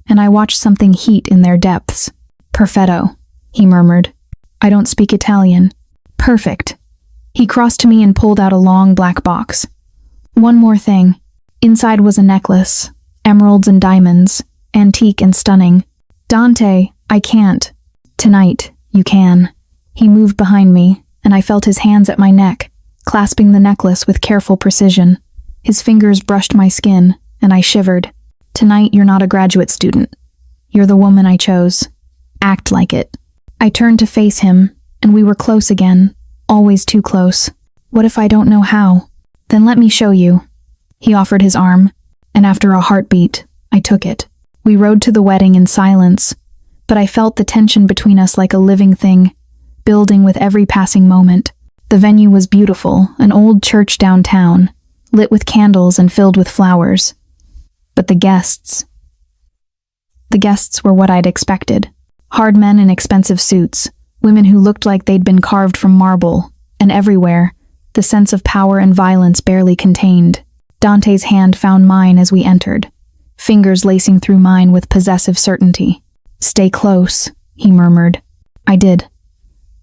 and I watched something heat in their depths. "Perfetto," he murmured. "I don't speak Italian." "Perfect." He crossed to me and pulled out a long black box. "One more thing." Inside was a necklace, emeralds and diamonds, antique and stunning. "Dante, I can't." "Tonight, you can." He moved behind me, and I felt his hands at my neck, clasping the necklace with careful precision. His fingers brushed my skin, and I shivered. "Tonight, you're not a graduate student. You're the woman I chose. Act like it." I turned to face him, and we were close again, always too close. "What if I don't know how?" "Then let me show you." He offered his arm, and after a heartbeat, I took it. We rode to the wedding in silence, but I felt the tension between us like a living thing, building with every passing moment. The venue was beautiful, an old church downtown, lit with candles and filled with flowers. But the guests were what I'd expected. Hard men in expensive suits, women who looked like they'd been carved from marble, and everywhere, the sense of power and violence barely contained. Dante's hand found mine as we entered, fingers lacing through mine with possessive certainty. "Stay close," he murmured. I did.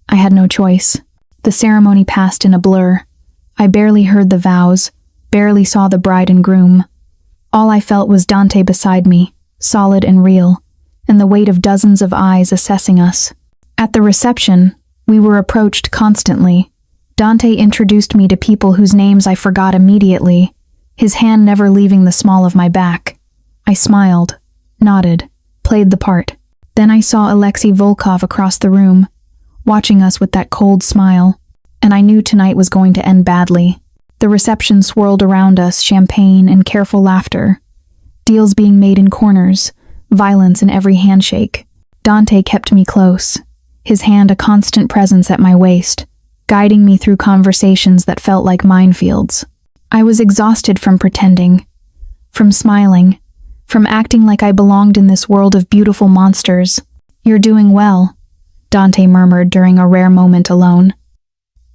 I had no choice. The ceremony passed in a blur. I barely heard the vows, barely saw the bride and groom. All I felt was Dante beside me, solid and real, and the weight of dozens of eyes assessing us. At the reception, we were approached constantly. Dante introduced me to people whose names I forgot immediately, his hand never leaving the small of my back. I smiled, nodded, played the part. Then I saw Alexei Volkov across the room, watching us with that cold smile, and I knew tonight was going to end badly. The reception swirled around us, champagne and careful laughter. Deals being made in corners, violence in every handshake. Dante kept me close, his hand a constant presence at my waist, guiding me through conversations that felt like minefields. I was exhausted from pretending, from smiling, from acting like I belonged in this world of beautiful monsters. "You're doing well," Dante murmured during a rare moment alone.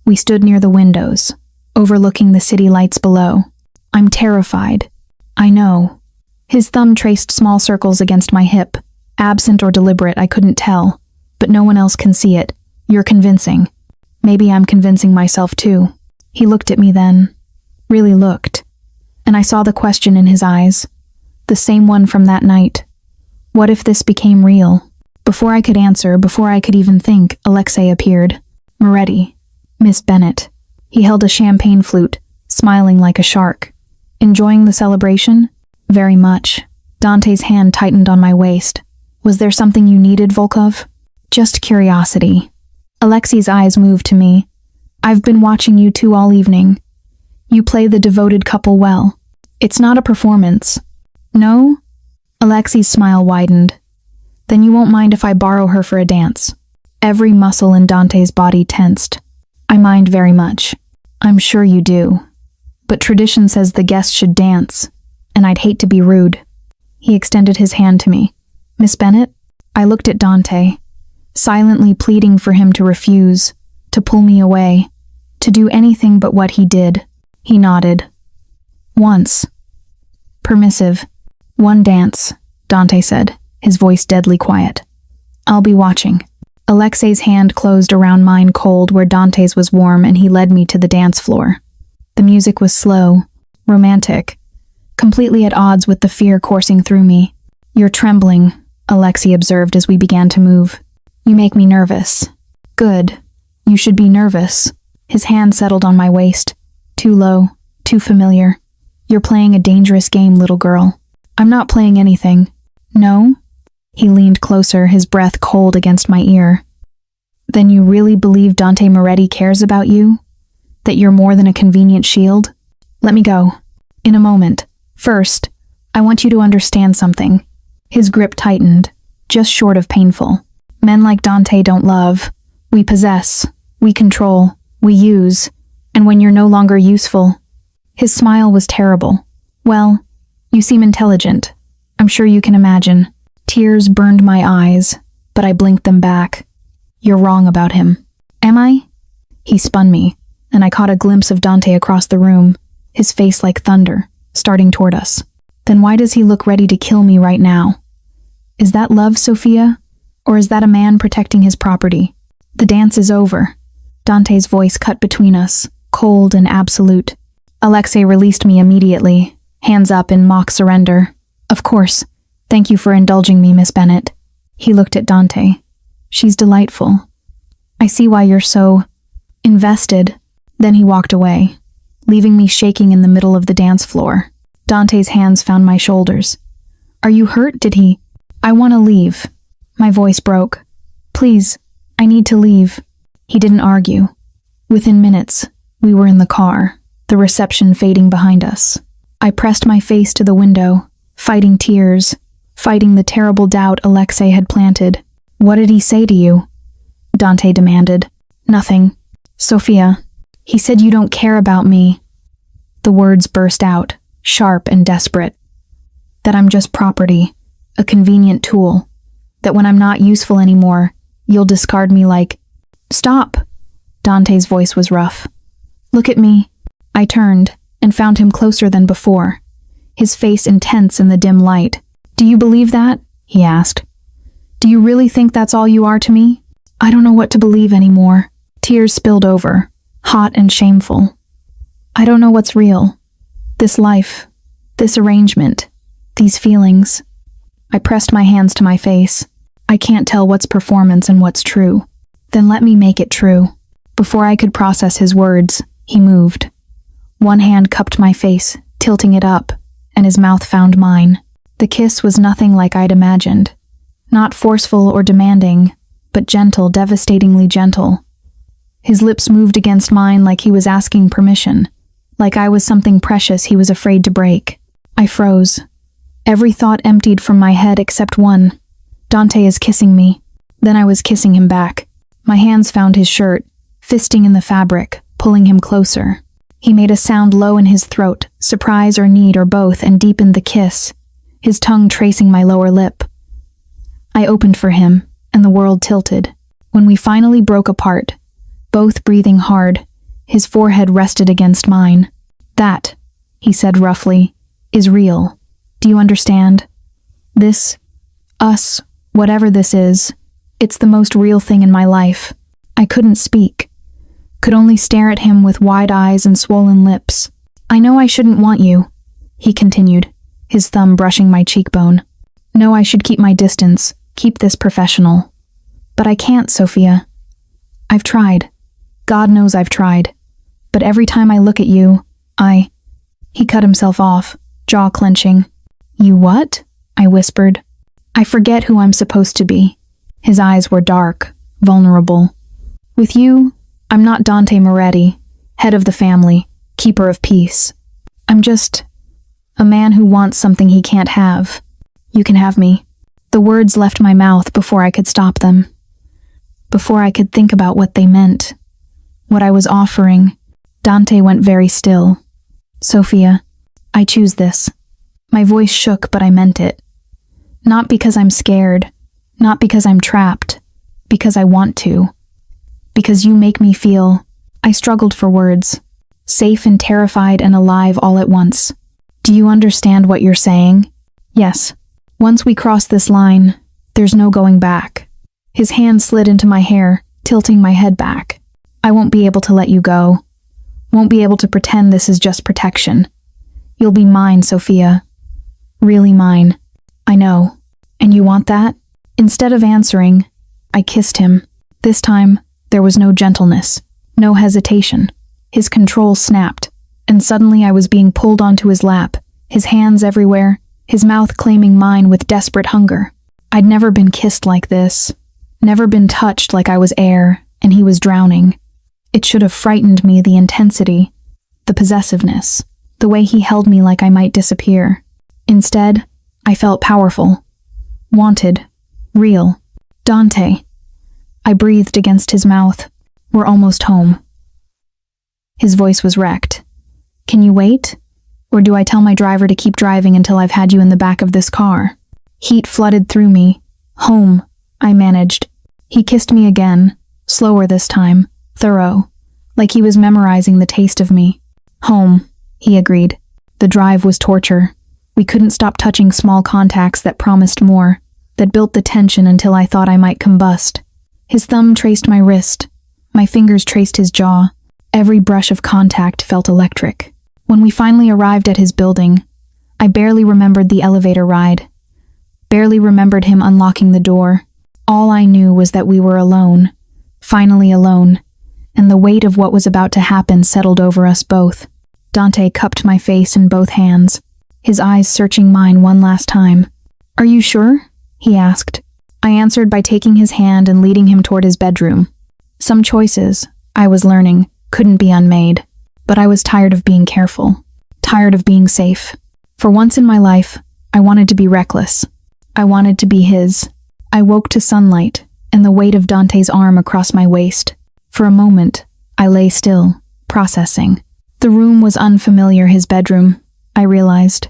We stood near the windows, overlooking the city lights below. "I'm terrified." "I know." His thumb traced small circles against my hip. Absent or deliberate, I couldn't tell. "But no one else can see it. You're convincing." "Maybe I'm convincing myself too." He looked at me then. Really looked. And I saw the question in his eyes. The same one from that night. What if this became real? Before I could answer, before I could even think, Alexei appeared. "Moretti. Miss Bennett." He held a champagne flute, smiling like a shark. "Enjoying the celebration?" "Very much." Dante's hand tightened on my waist. "Was there something you needed, Volkov?" "Just curiosity." Alexei's eyes moved to me. "I've been watching you two all evening. You play the devoted couple well. It's not a performance." "No?" Alexei's smile widened. "Then you won't mind if I borrow her for a dance." Every muscle in Dante's body tensed. "I mind very much." "I'm sure you do. But tradition says the guest should dance, and I'd hate to be rude." He extended his hand to me. "Miss Bennett?" I looked at Dante, silently pleading for him to refuse, to pull me away, to do anything but what he did. He nodded. "Once." "Permissive. One dance," Dante said, his voice deadly quiet. "I'll be watching." Alexei's hand closed around mine cold where Dante's was warm, and he led me to the dance floor. The music was slow, romantic, completely at odds with the fear coursing through me. "You're trembling," Alexei observed as we began to move. "You make me nervous." "Good. You should be nervous." His hand settled on my waist. Too low, too familiar. "You're playing a dangerous game, little girl." "I'm not playing anything." "No?" He leaned closer, his breath cold against my ear. "Then you really believe Dante Moretti cares about you? That you're more than a convenient shield?" "Let me go." "In a moment. First, I want you to understand something." His grip tightened, just short of painful. "Men like Dante don't love. We possess. We control. We use. And when you're no longer useful..." His smile was terrible. "Well, you seem intelligent. I'm sure you can imagine." Tears burned my eyes, but I blinked them back. "You're wrong about him." "Am I?" He spun me, and I caught a glimpse of Dante across the room, his face like thunder, starting toward us. "Then why does he look ready to kill me right now? Is that love, Sophia? Or is that a man protecting his property?" "The dance is over." Dante's voice cut between us, cold and absolute. Alexei released me immediately, hands up in mock surrender. "Of course. Thank you for indulging me, Miss Bennett." He looked at Dante. "She's delightful. I see why you're so invested." Then he walked away, leaving me shaking in the middle of the dance floor. Dante's hands found my shoulders. "Are you hurt?" Did he? "I want to leave." My voice broke. "Please, I need to leave." He didn't argue. Within minutes, we were in the car, the reception fading behind us. I pressed my face to the window, fighting tears, fighting the terrible doubt Alexei had planted. "What did he say to you?" Dante demanded. "Nothing. Sophia, he said you don't care about me." The words burst out, sharp and desperate. "That I'm just property, a convenient tool. That when I'm not useful anymore, you'll discard me like..." "Stop!" Dante's voice was rough. "Look at me." I turned and found him closer than before, his face intense in the dim light. "Do you believe that?" he asked. "Do you really think that's all you are to me?" "I don't know what to believe anymore." Tears spilled over, hot and shameful. "I don't know what's real. This life, this arrangement, these feelings." I pressed my hands to my face. "I can't tell what's performance and what's true." "Then let me make it true." Before I could process his words, he moved. One hand cupped my face, tilting it up, and his mouth found mine. The kiss was nothing like I'd imagined. Not forceful or demanding, but gentle, devastatingly gentle. His lips moved against mine like he was asking permission, like I was something precious he was afraid to break. I froze. Every thought emptied from my head except one. Dante is kissing me. Then I was kissing him back. My hands found his shirt, fisting in the fabric, pulling him closer. He made a sound low in his throat, surprise or need or both, and deepened the kiss, his tongue tracing my lower lip. I opened for him, and the world tilted. When we finally broke apart, both breathing hard, his forehead rested against mine. "That," he said roughly, "is real. Do you understand? This, us, whatever this is, it's the most real thing in my life." I couldn't speak, could only stare at him with wide eyes and swollen lips. "I know I shouldn't want you," he continued, his thumb brushing my cheekbone. "No, I should keep my distance, keep this professional. But I can't, Sophia. I've tried. God knows I've tried. But every time I look at you, He cut himself off, jaw clenching. "You what?" I whispered. "I forget who I'm supposed to be." His eyes were dark, vulnerable. "With you, I'm not Dante Moretti, head of the family, keeper of peace. I'm just a man who wants something he can't have. You can have me." The words left my mouth before I could stop them, before I could think about what they meant, what I was offering. Dante went very still. "Sophia, I choose this." My voice shook, but I meant it. Not because I'm scared, not because I'm trapped, because I want to. Because you make me feel, I struggled for words, safe and terrified and alive all at once. "Do you understand what you're saying?" "Yes. Once we cross this line, there's no going back." His hand slid into my hair, tilting my head back. "I won't be able to let you go. Won't be able to pretend this is just protection. You'll be mine, Sophia. Really mine. I know. And you want that?" Instead of answering, I kissed him. This time, there was no gentleness, no hesitation. His control snapped, and suddenly I was being pulled onto his lap, his hands everywhere, his mouth claiming mine with desperate hunger. I'd never been kissed like this, never been touched like I was air, and he was drowning. It should have frightened me, the intensity, the possessiveness, the way he held me like I might disappear. Instead, I felt powerful, wanted, real. "Dante." I breathed against his mouth. "We're almost home." His voice was wrecked. "Can you wait? Or do I tell my driver to keep driving until I've had you in the back of this car?" Heat flooded through me. "Home," I managed. He kissed me again, slower this time, thorough, like he was memorizing the taste of me. "Home," he agreed. The drive was torture. We couldn't stop touching small contacts that promised more, that built the tension until I thought I might combust. His thumb traced my wrist. My fingers traced his jaw. Every brush of contact felt electric. When we finally arrived at his building, I barely remembered the elevator ride, barely remembered him unlocking the door. All I knew was that we were alone, finally alone, and the weight of what was about to happen settled over us both. Dante cupped my face in both hands, his eyes searching mine one last time. "Are you sure?" he asked. I answered by taking his hand and leading him toward his bedroom. Some choices, I was learning, couldn't be unmade, but I was tired of being careful, tired of being safe. For once in my life, I wanted to be reckless. I wanted to be his. I woke to sunlight and the weight of Dante's arm across my waist. For a moment, I lay still, processing. The room was unfamiliar, his bedroom, I realized.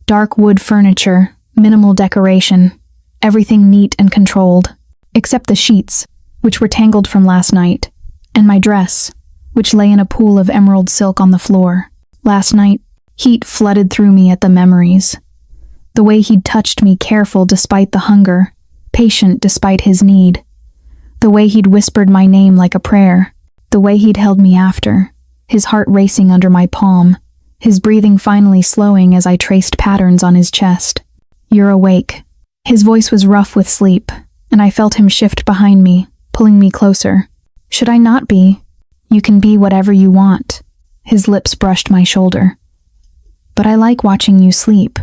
Dark wood furniture, minimal decoration, everything neat and controlled, except the sheets, which were tangled from last night, and my dress, which lay in a pool of emerald silk on the floor. Last night, heat flooded through me at the memories. The way he'd touched me, careful despite the hunger, patient despite his need. The way he'd whispered my name like a prayer. The way he'd held me after, his heart racing under my palm, his breathing finally slowing as I traced patterns on his chest. "You're awake." His voice was rough with sleep, and I felt him shift behind me, pulling me closer. "Should I not be? You can be whatever you want." His lips brushed my shoulder. "But I like watching you sleep.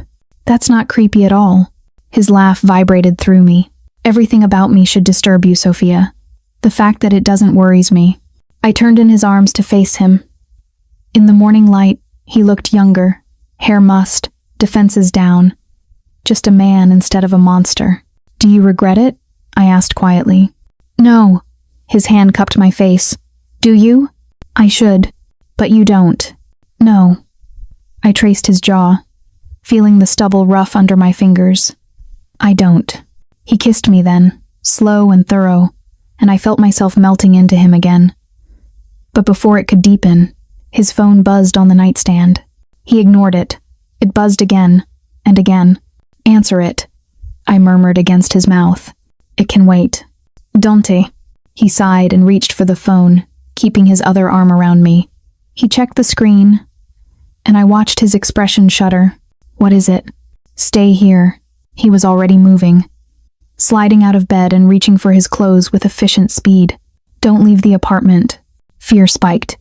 That's not creepy at all." His laugh vibrated through me. "Everything about me should disturb you, Sophia. The fact that it doesn't worries me." I turned in his arms to face him. In the morning light, he looked younger, hair mussed, defenses down. Just a man instead of a monster. "Do you regret it?" I asked quietly. "No," His hand cupped my face. Do you? I should, but you don't. No. I traced his jaw, feeling the stubble rough under my fingers. I don't. He kissed me then, slow and thorough, and I felt myself melting into him again. But before it could deepen, his phone buzzed on the nightstand. He ignored it. It buzzed again, and again. Answer it, I murmured against his mouth. It can wait. Dante. He sighed and reached for the phone, keeping his other arm around me. He checked the screen, and I watched his expression shudder. What is it? Stay here. He was already moving, sliding out of bed and reaching for his clothes with efficient speed. Don't leave the apartment. Fear spiked.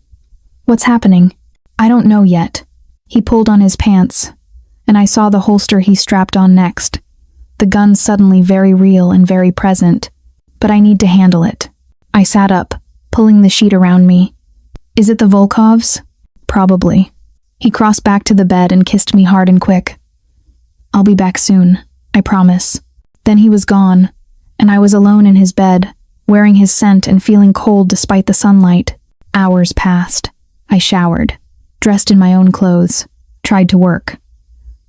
What's happening? I don't know yet. He pulled on his pants, and I saw the holster he strapped on next. The gun suddenly very real and very present, but I need to handle it. I sat up, pulling the sheet around me. Is it the Volkovs? Probably. He crossed back to the bed and kissed me hard and quick. I'll be back soon, I promise. Then he was gone, and I was alone in his bed, wearing his scent and feeling cold despite the sunlight. Hours passed. I showered, dressed in my own clothes, tried to work.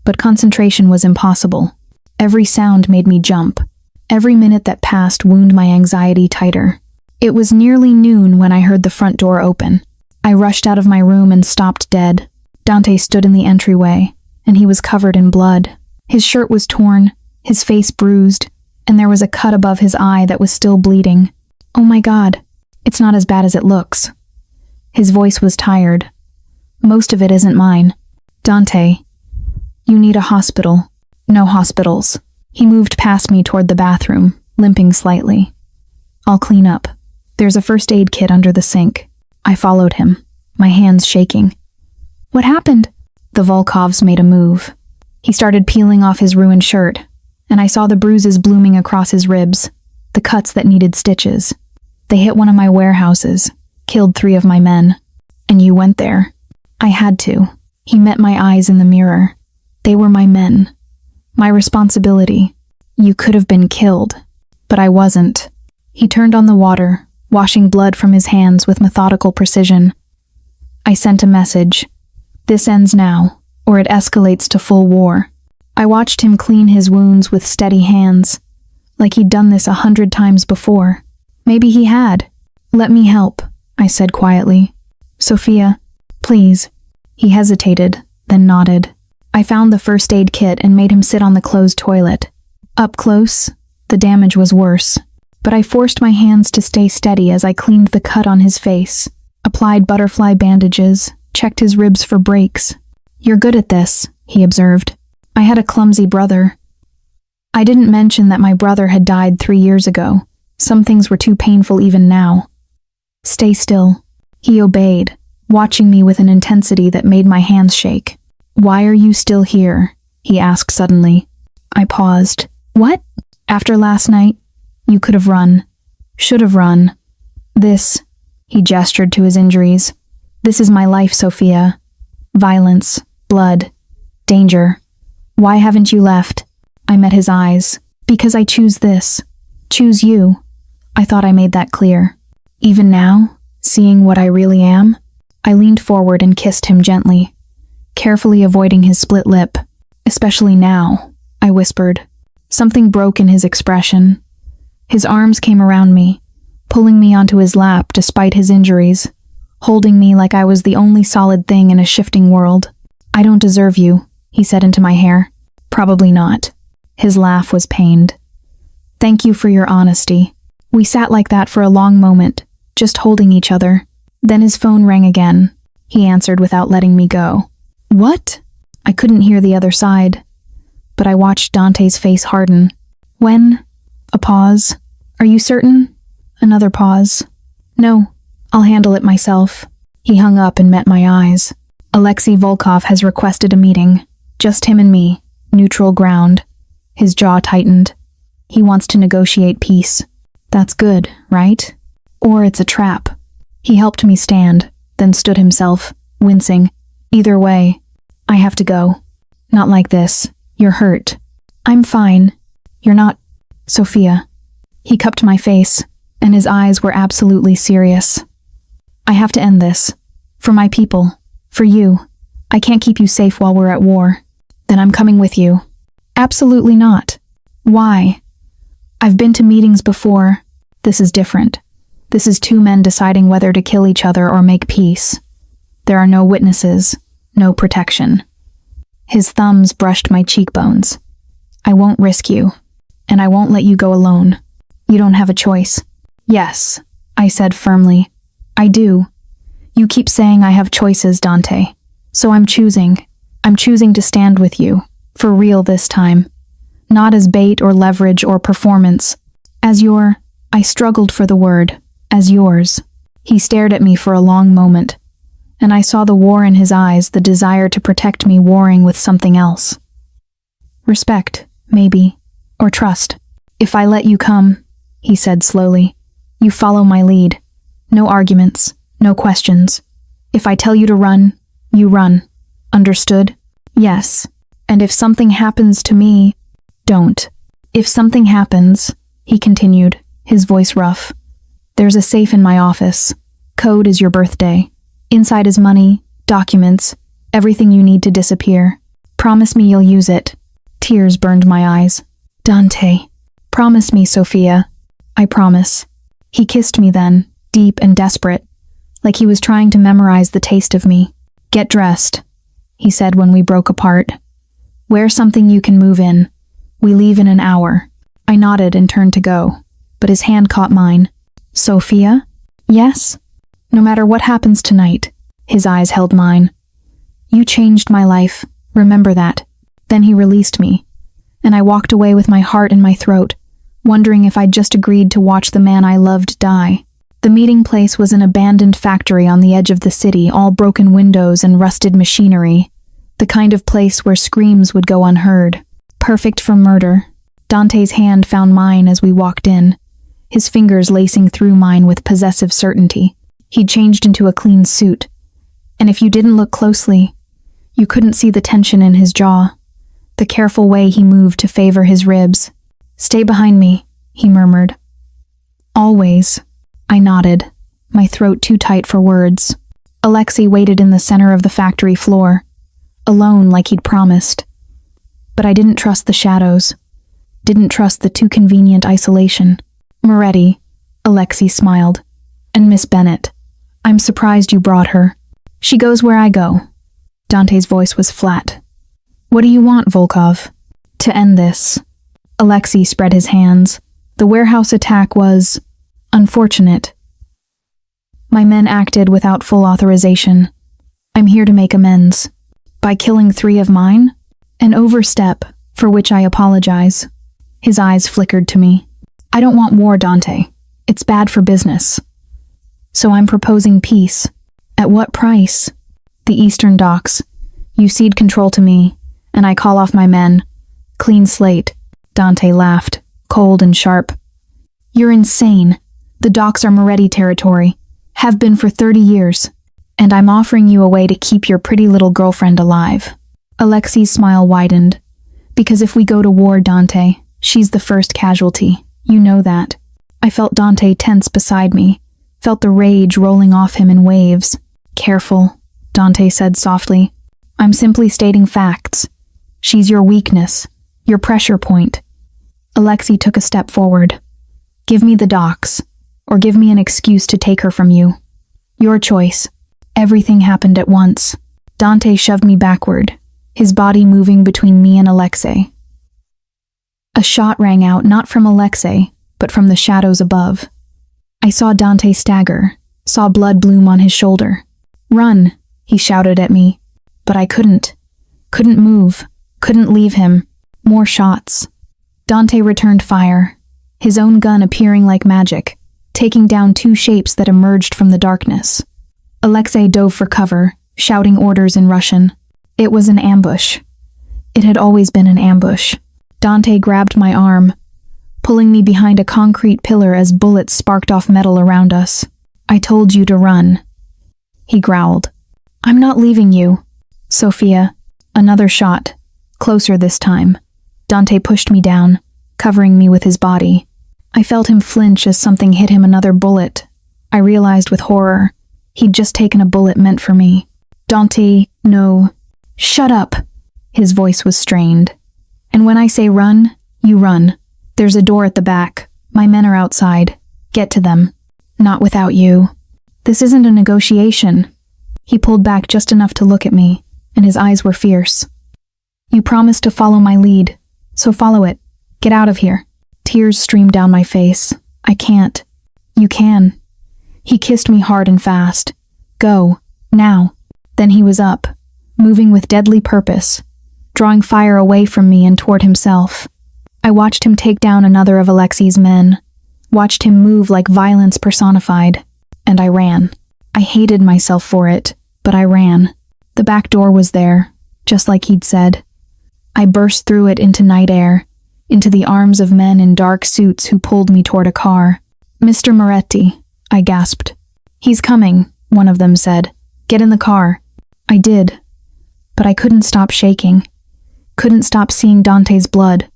But concentration was impossible. Every sound made me jump. Every minute that passed wounded my anxiety tighter. It was nearly noon when I heard the front door open. I rushed out of my room and stopped dead. Dante stood in the entryway, and he was covered in blood. His shirt was torn, his face bruised, and there was a cut above his eye that was still bleeding. Oh my God, it's not as bad as it looks. His voice was tired. Most of it isn't mine. Dante, you need a hospital. No hospitals. He moved past me toward the bathroom, limping slightly. I'll clean up. There's a first aid kit under the sink. I followed him, my hands shaking. What happened? The Volkovs made a move. He started peeling off his ruined shirt, and I saw the bruises blooming across his ribs, the cuts that needed stitches. They hit one of my warehouses, killed 3 of my men. And you went there. I had to. He met my eyes in the mirror. They were my men. My responsibility. You could have been killed, but I wasn't. He turned on the water, washing blood from his hands with methodical precision. I sent a message. This ends now, or it escalates to full war. I watched him clean his wounds with steady hands, like he'd done this 100 times before. Maybe he had. Let me help, I said quietly. Sophia, please. He hesitated, then nodded. I found the first aid kit and made him sit on the closed toilet. Up close, the damage was worse, but I forced my hands to stay steady as I cleaned the cut on his face, applied butterfly bandages, checked his ribs for breaks. You're good at this, he observed. I had a clumsy brother. I didn't mention that my brother had died 3 years ago. Some things were too painful even now. Stay still. He obeyed, watching me with an intensity that made my hands shake. Why are you still here? He asked suddenly. I paused. What? After last night, you could have run. Should have run. This, he gestured to his injuries. This is my life, Sophia. Violence, blood, danger. Why haven't you left? I met his eyes. Because I choose this. Choose you. I thought I made that clear. Even now, seeing what I really am, I leaned forward and kissed him gently, carefully avoiding his split lip. Especially now, I whispered. Something broke in his expression. His arms came around me, pulling me onto his lap despite his injuries, holding me like I was the only solid thing in a shifting world. I don't deserve you, he said into my hair. Probably not. His laugh was pained. Thank you for your honesty. We sat like that for a long moment, just holding each other. Then his phone rang again. He answered without letting me go. What? I couldn't hear the other side, but I watched Dante's face harden. When? A pause. Are you certain? Another pause. No, I'll handle it myself. He hung up and met my eyes. Alexei Volkov has requested a meeting. Just him and me. Neutral ground. His jaw tightened. He wants to negotiate peace. That's good, right? Or it's a trap. He helped me stand, then stood himself, wincing. Either way, I have to go. Not like this. You're hurt. I'm fine. You're not. Sophia. He cupped my face. and his eyes were absolutely serious. I have to end this. For my people. For you. I can't keep you safe while we're at war. Then I'm coming with you. Absolutely not. Why? I've been to meetings before. This is different. This is two men deciding whether to kill each other or make peace. There are no witnesses, no protection. His thumbs brushed my cheekbones. I won't risk you, and I won't let you go alone. You don't have a choice. Yes, I said firmly. I do. You keep saying I have choices, Dante. So I'm choosing. I'm choosing to stand with you. For real this time. Not as bait or leverage or performance. As your... I struggled for the word. As yours. He stared at me for a long moment, and I saw the war in his eyes, the desire to protect me warring with something else. Respect, maybe. Or trust. If I let you come, he said slowly, you follow my lead. No arguments, no questions. If I tell you to run, you run. Understood? Yes. And if something happens to me, don't. If something happens, he continued, his voice rough. There's a safe in my office. Code is your birthday. Inside is money, documents, everything you need to disappear. Promise me you'll use it. Tears burned my eyes. Dante. Promise me, Sophia. I promise. He kissed me then, deep and desperate, like he was trying to memorize the taste of me. Get dressed, he said when we broke apart. Wear something you can move in. We leave in an hour. I nodded and turned to go, but his hand caught mine. Sophia? Yes? No matter what happens tonight, his eyes held mine. You changed my life, remember that. Then he released me, and I walked away with my heart in my throat, wondering if I'd just agreed to watch the man I loved die. The meeting place was an abandoned factory on the edge of the city, all broken windows and rusted machinery. The kind of place where screams would go unheard. Perfect for murder. Dante's hand found mine as we walked in, his fingers lacing through mine with possessive certainty. He'd changed into a clean suit, and if you didn't look closely, you couldn't see the tension in his jaw, the careful way he moved to favor his ribs. Stay behind me, he murmured. Always. I nodded, my throat too tight for words. Alexei waited in the center of the factory floor, alone like he'd promised. But I didn't trust the shadows, didn't trust the too convenient isolation. Moretti, Alexei smiled. And Miss Bennett. I'm surprised you brought her. She goes where I go. Dante's voice was flat. What do you want, Volkov? To end this. Alexei spread his hands. The warehouse attack was unfortunate. My men acted without full authorization. I'm here to make amends. By killing 3 of mine? An overstep, for which I apologize. His eyes flickered to me. I don't want war, Dante. It's bad for business. So I'm proposing peace. At what price? The Eastern docks. You cede control to me, and I call off my men. Clean slate. Dante laughed, cold and sharp. You're insane. The docks are Moretti territory. Have been for 30 years. And I'm offering you a way to keep your pretty little girlfriend alive. Alexei's smile widened. Because if we go to war, Dante, she's the first casualty. You know that. I felt Dante tense beside me. Felt the rage rolling off him in waves. Careful, Dante said softly. I'm simply stating facts. She's your weakness, your pressure point. Alexei took a step forward. Give me the docks, or give me an excuse to take her from you. Your choice. Everything happened at once. Dante shoved me backward, his body moving between me and Alexei. A shot rang out not from Alexei, but from the shadows above. I saw Dante stagger, saw blood bloom on his shoulder. Run, he shouted at me, but I couldn't. Couldn't move, couldn't leave him. More shots. Dante returned fire, his own gun appearing like magic, taking down 2 shapes that emerged from the darkness. Alexei dove for cover, shouting orders in Russian. It was an ambush. It had always been an ambush. Dante grabbed my arm, pulling me behind a concrete pillar as bullets sparked off metal around us. I told you to run. He growled. I'm not leaving you. Sophia. Another shot. Closer this time. Dante pushed me down, covering me with his body. I felt him flinch as something hit him another bullet. I realized with horror, he'd just taken a bullet meant for me. Dante, no. Shut up. His voice was strained. And when I say run, you run. There's a door at the back. My men are outside. Get to them. Not without you. This isn't a negotiation. He pulled back just enough to look at me, and his eyes were fierce. You promised to follow my lead, so follow it. Get out of here. Tears streamed down my face. I can't. You can. He kissed me hard and fast. Go. Now. Then he was up, moving with deadly purpose, drawing fire away from me and toward himself. I watched him take down another of Alexei's men, watched him move like violence personified, and I ran. I hated myself for it, but I ran. The back door was there, just like he'd said. I burst through it into night air, into the arms of men in dark suits who pulled me toward a car. Mr. Moretti, I gasped. He's coming, one of them said. Get in the car. I did, but I couldn't stop shaking. Couldn't stop seeing Dante's blood.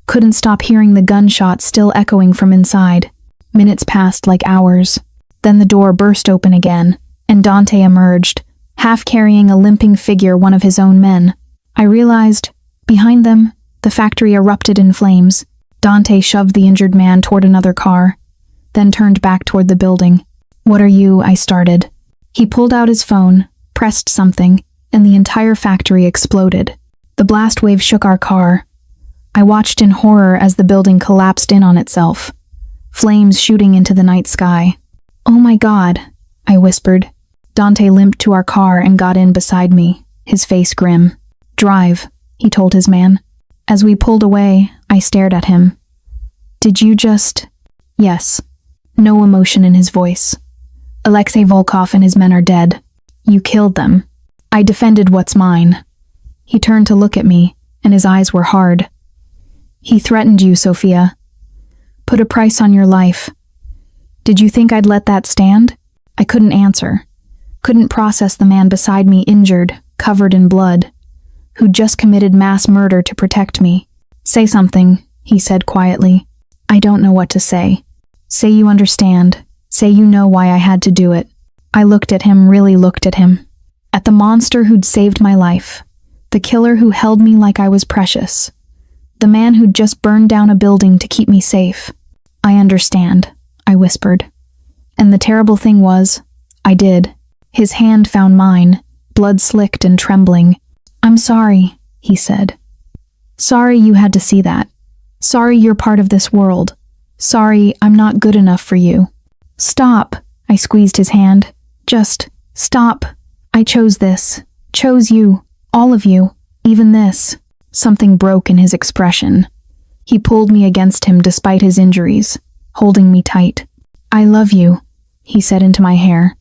Couldn't stop hearing the gunshots still echoing from inside. Minutes passed like hours. Then the door burst open again, and Dante emerged, half carrying a limping figure, one of his own men. I realized, behind them, the factory erupted in flames. Dante shoved the injured man toward another car, then turned back toward the building. What are you? I started. He pulled out his phone, pressed something, and the entire factory exploded. The blast wave shook our car. I watched in horror as the building collapsed in on itself, flames shooting into the night sky. Oh my God, I whispered. Dante limped to our car and got in beside me, his face grim. Drive, he told his man. As we pulled away, I stared at him. Did you just... Yes. No emotion in his voice. Alexei Volkov and his men are dead. You killed them. I defended what's mine. He turned to look at me, and his eyes were hard. He threatened you, Sophia. Put a price on your life. Did you think I'd let that stand? I couldn't answer. Couldn't process the man beside me injured, covered in blood, who'd just committed mass murder to protect me. Say something, he said quietly. I don't know what to say. Say you understand. Say you know why I had to do it. I looked at him, really looked at him. At the monster who'd saved my life. The killer who held me like I was precious. The man who'd just burned down a building to keep me safe. I understand, I whispered. And the terrible thing was, I did. His hand found mine, blood-slicked and trembling. I'm sorry, he said. Sorry you had to see that. Sorry you're part of this world. Sorry I'm not good enough for you. Stop, I squeezed his hand. Just stop. I chose this. Chose you. All of you. Even this. Something broke in his expression. He pulled me against him despite his injuries, holding me tight. I love you, he said into my hair.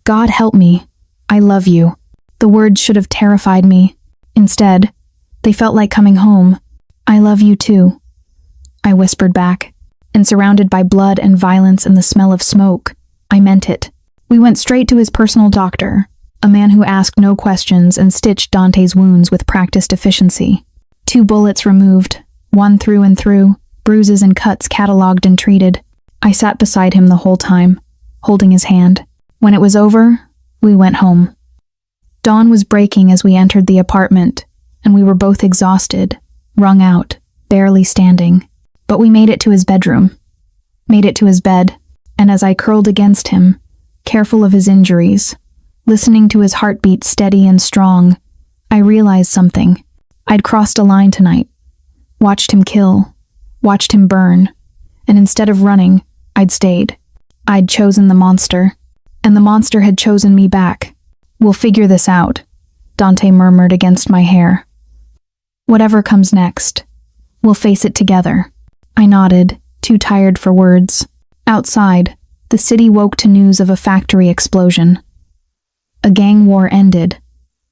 God help me. I love you. The words should have terrified me. Instead, they felt like coming home. I love you too, I whispered back, and surrounded by blood and violence and the smell of smoke, I meant it. We went straight to his personal doctor, a man who asked no questions and stitched Dante's wounds with practiced efficiency. 2 bullets removed, 1 through and through, bruises and cuts catalogued and treated. I sat beside him the whole time, holding his hand. When it was over, we went home. Dawn was breaking as we entered the apartment, and we were both exhausted, wrung out, barely standing. But we made it to his bedroom, made it to his bed, and as I curled against him, careful of his injuries, listening to his heartbeat steady and strong, I realized something. I'd crossed a line tonight, watched him kill, watched him burn, and instead of running, I'd stayed. I'd chosen the monster, and the monster had chosen me back. We'll figure this out, Dante murmured against my hair. Whatever comes next, we'll face it together. I nodded, too tired for words. Outside, the city woke to news of a factory explosion. A gang war ended,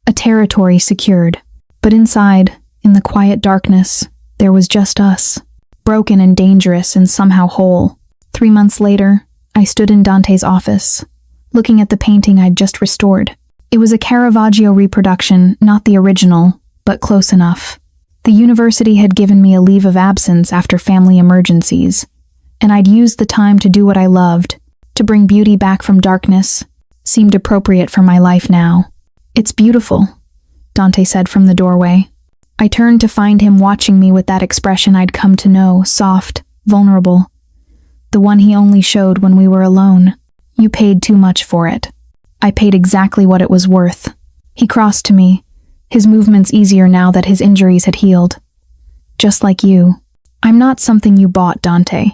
a territory secured. But inside, in the quiet darkness, there was just us, broken and dangerous and somehow whole. 3 months later, I stood in Dante's office, looking at the painting I'd just restored. It was a Caravaggio reproduction, not the original, but close enough. The university had given me a leave of absence after family emergencies, and I'd use the time to do what I loved, to bring beauty back from darkness. Seemed appropriate for my life now. "It's beautiful," Dante said from the doorway. I turned to find him watching me with that expression I'd come to know, soft, vulnerable. The one he only showed when we were alone. "You paid too much for it." I paid exactly what it was worth. He crossed to me, his movements easier now that his injuries had healed. "Just like you. I'm not something you bought, Dante.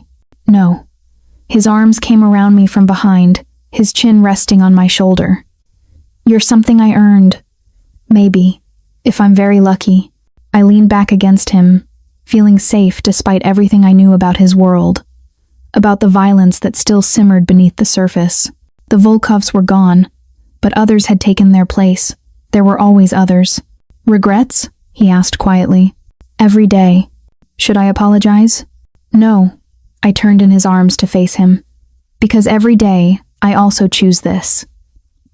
No." His arms came around me from behind, his chin resting on my shoulder. "You're something I earned. Maybe, if I'm very lucky." I leaned back against him, feeling safe despite everything I knew about his world, about the violence that still simmered beneath the surface. The Volkovs were gone, but others had taken their place. There were always others. "Regrets?" he asked quietly. "Every day." "Should I apologize?" "No." I turned in his arms to face him. "Because every day, I also choose this.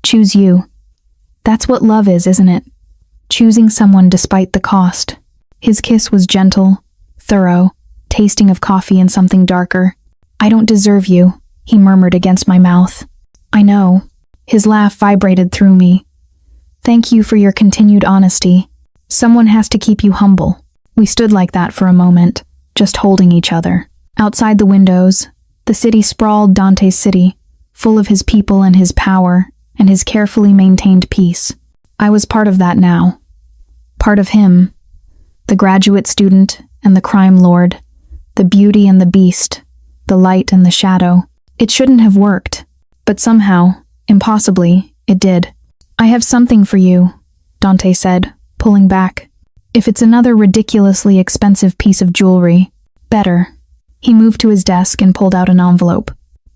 Choose you. That's what love is, isn't it? Choosing someone despite the cost." His kiss was gentle, thorough, tasting of coffee and something darker. "I don't deserve you," he murmured against my mouth. "I know." His laugh vibrated through me. "Thank you for your continued honesty. Someone has to keep you humble." We stood like that for a moment, just holding each other. Outside the windows, the city sprawled, Dante's city, full of his people and his power and his carefully maintained peace. I was part of that now. Part of him. The graduate student and the crime lord, the beauty and the beast, the light and the shadow. It shouldn't have worked, but somehow, impossibly, it did. "I have something for you," Dante said, pulling back. "If it's another ridiculously expensive piece of jewelry, better." He moved to his desk and pulled out an envelope.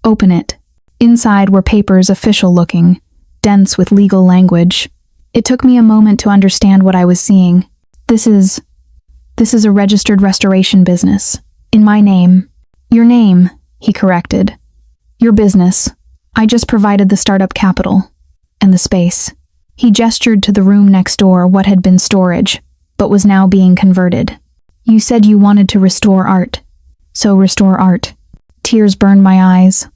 "Open it." Inside were papers official-looking, dense with legal language. It took me a moment to understand what I was seeing. This is a registered restoration business. In my name. "Your name," he corrected. "Your business. I just provided the startup capital. And the space." He gestured to the room next door, what had been storage, but was now being converted. "You said you wanted to restore art. So restore art." Tears burned my eyes.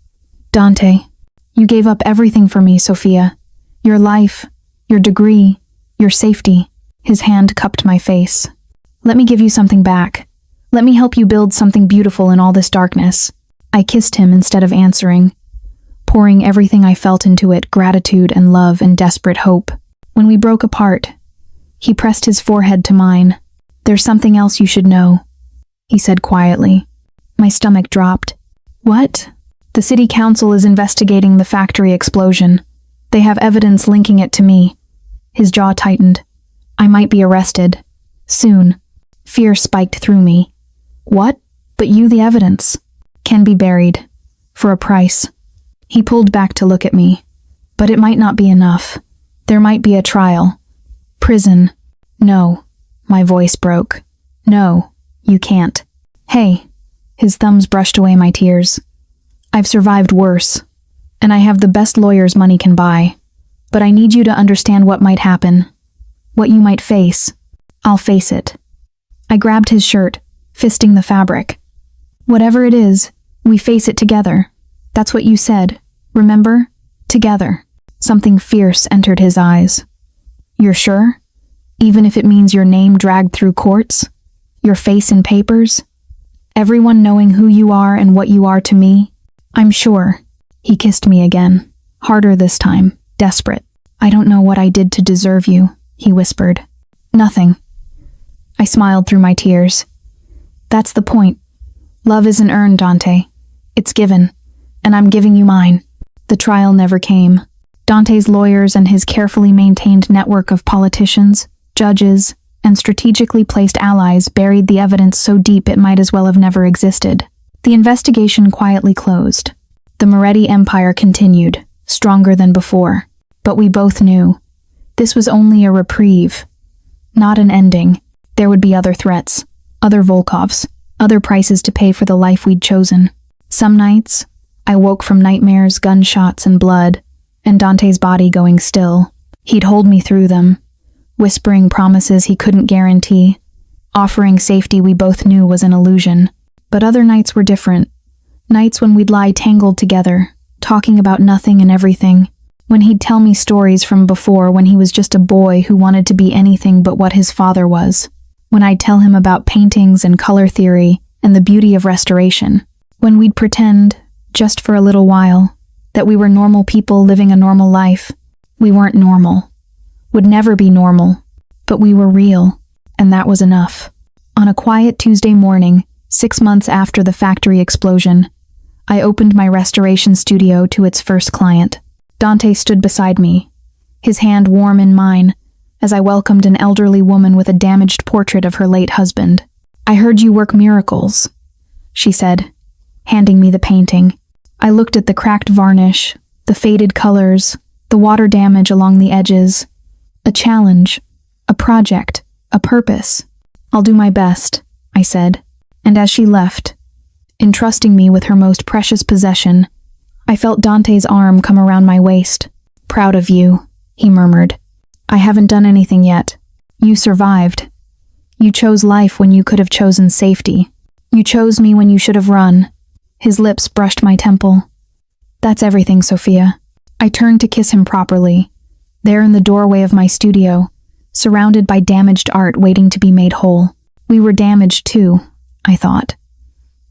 "Dante, you gave up everything for me, Sophia. Your life, your degree, your safety." His hand cupped my face. "Let me give you something back. Let me help you build something beautiful in all this darkness." I kissed him instead of answering, pouring everything I felt into it, gratitude and love and desperate hope. When we broke apart, he pressed his forehead to mine. "There's something else you should know," he said quietly. My stomach dropped. "What?" "The city council is investigating the factory explosion. They have evidence linking it to me." His jaw tightened. "I might be arrested. Soon." Fear spiked through me. "What? But you, the evidence." "Can be buried. For a price." He pulled back to look at me. "But it might not be enough. There might be a trial. Prison." "No." My voice broke. "No, you can't." "Hey." His thumbs brushed away my tears. "I've survived worse, and I have the best lawyers money can buy. But I need you to understand what might happen. What you might face. I'll face it." I grabbed his shirt, fisting the fabric. "Whatever it is, we face it together. That's what you said. Remember? Together." Something fierce entered his eyes. "You're sure? Even if it means your name dragged through courts? Your face in papers? Everyone knowing who you are and what you are to me?" "I'm sure." He kissed me again, harder this time, desperate. "I don't know what I did to deserve you," he whispered. "Nothing." I smiled through my tears. "That's the point. Love isn't earned, Dante. It's given, and I'm giving you mine." The trial never came. Dante's lawyers and his carefully maintained network of politicians, judges, and strategically placed allies buried the evidence so deep it might as well have never existed. The investigation quietly closed. The Moretti Empire continued, stronger than before. But we both knew. This was only a reprieve, not an ending. There would be other threats, other Volkovs, other prices to pay for the life we'd chosen. Some nights, I woke from nightmares, gunshots, and blood, and Dante's body going still. He'd hold me through them, whispering promises he couldn't guarantee, offering safety we both knew was an illusion. But other nights were different. Nights when we'd lie tangled together, talking about nothing and everything. When he'd tell me stories from before when he was just a boy who wanted to be anything but what his father was. When I'd tell him about paintings and color theory and the beauty of restoration. When we'd pretend, just for a little while, that we were normal people living a normal life. We weren't normal. Would never be normal. But we were real, and that was enough. On a quiet Tuesday morning, 6 months after the factory explosion, I opened my restoration studio to its first client. Dante stood beside me, his hand warm in mine, as I welcomed an elderly woman with a damaged portrait of her late husband. "I heard you work miracles," she said, handing me the painting. I looked at the cracked varnish, the faded colors, the water damage along the edges. A challenge, a project, a purpose. "I'll do my best," I said, and as she left, entrusting me with her most precious possession, I felt Dante's arm come around my waist. "Proud of you," he murmured. "I haven't done anything yet. You survived. You chose life when you could have chosen safety. You chose me when you should have run." His lips brushed my temple. "That's everything, Sophia." I turned to kiss him properly, there in the doorway of my studio, surrounded by damaged art waiting to be made whole. We were damaged too, I thought.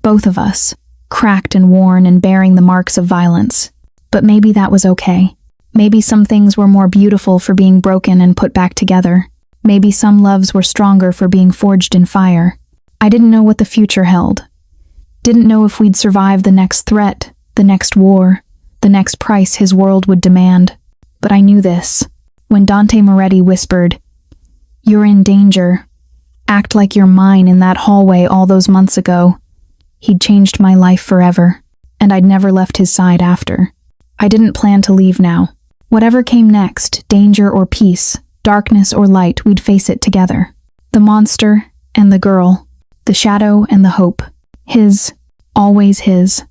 Both of us, cracked and worn and bearing the marks of violence. But maybe that was okay. Maybe some things were more beautiful for being broken and put back together. Maybe some loves were stronger for being forged in fire. I didn't know what the future held. Didn't know if we'd survive the next threat, the next war, the next price his world would demand. But I knew this. When Dante Moretti whispered, "You're in danger. Act like you're mine," in that hallway all those months ago, he'd changed my life forever, and I'd never left his side after. I didn't plan to leave now. Whatever came next, danger or peace, darkness or light, we'd face it together. The monster and the girl, the shadow and the hope. His, always his.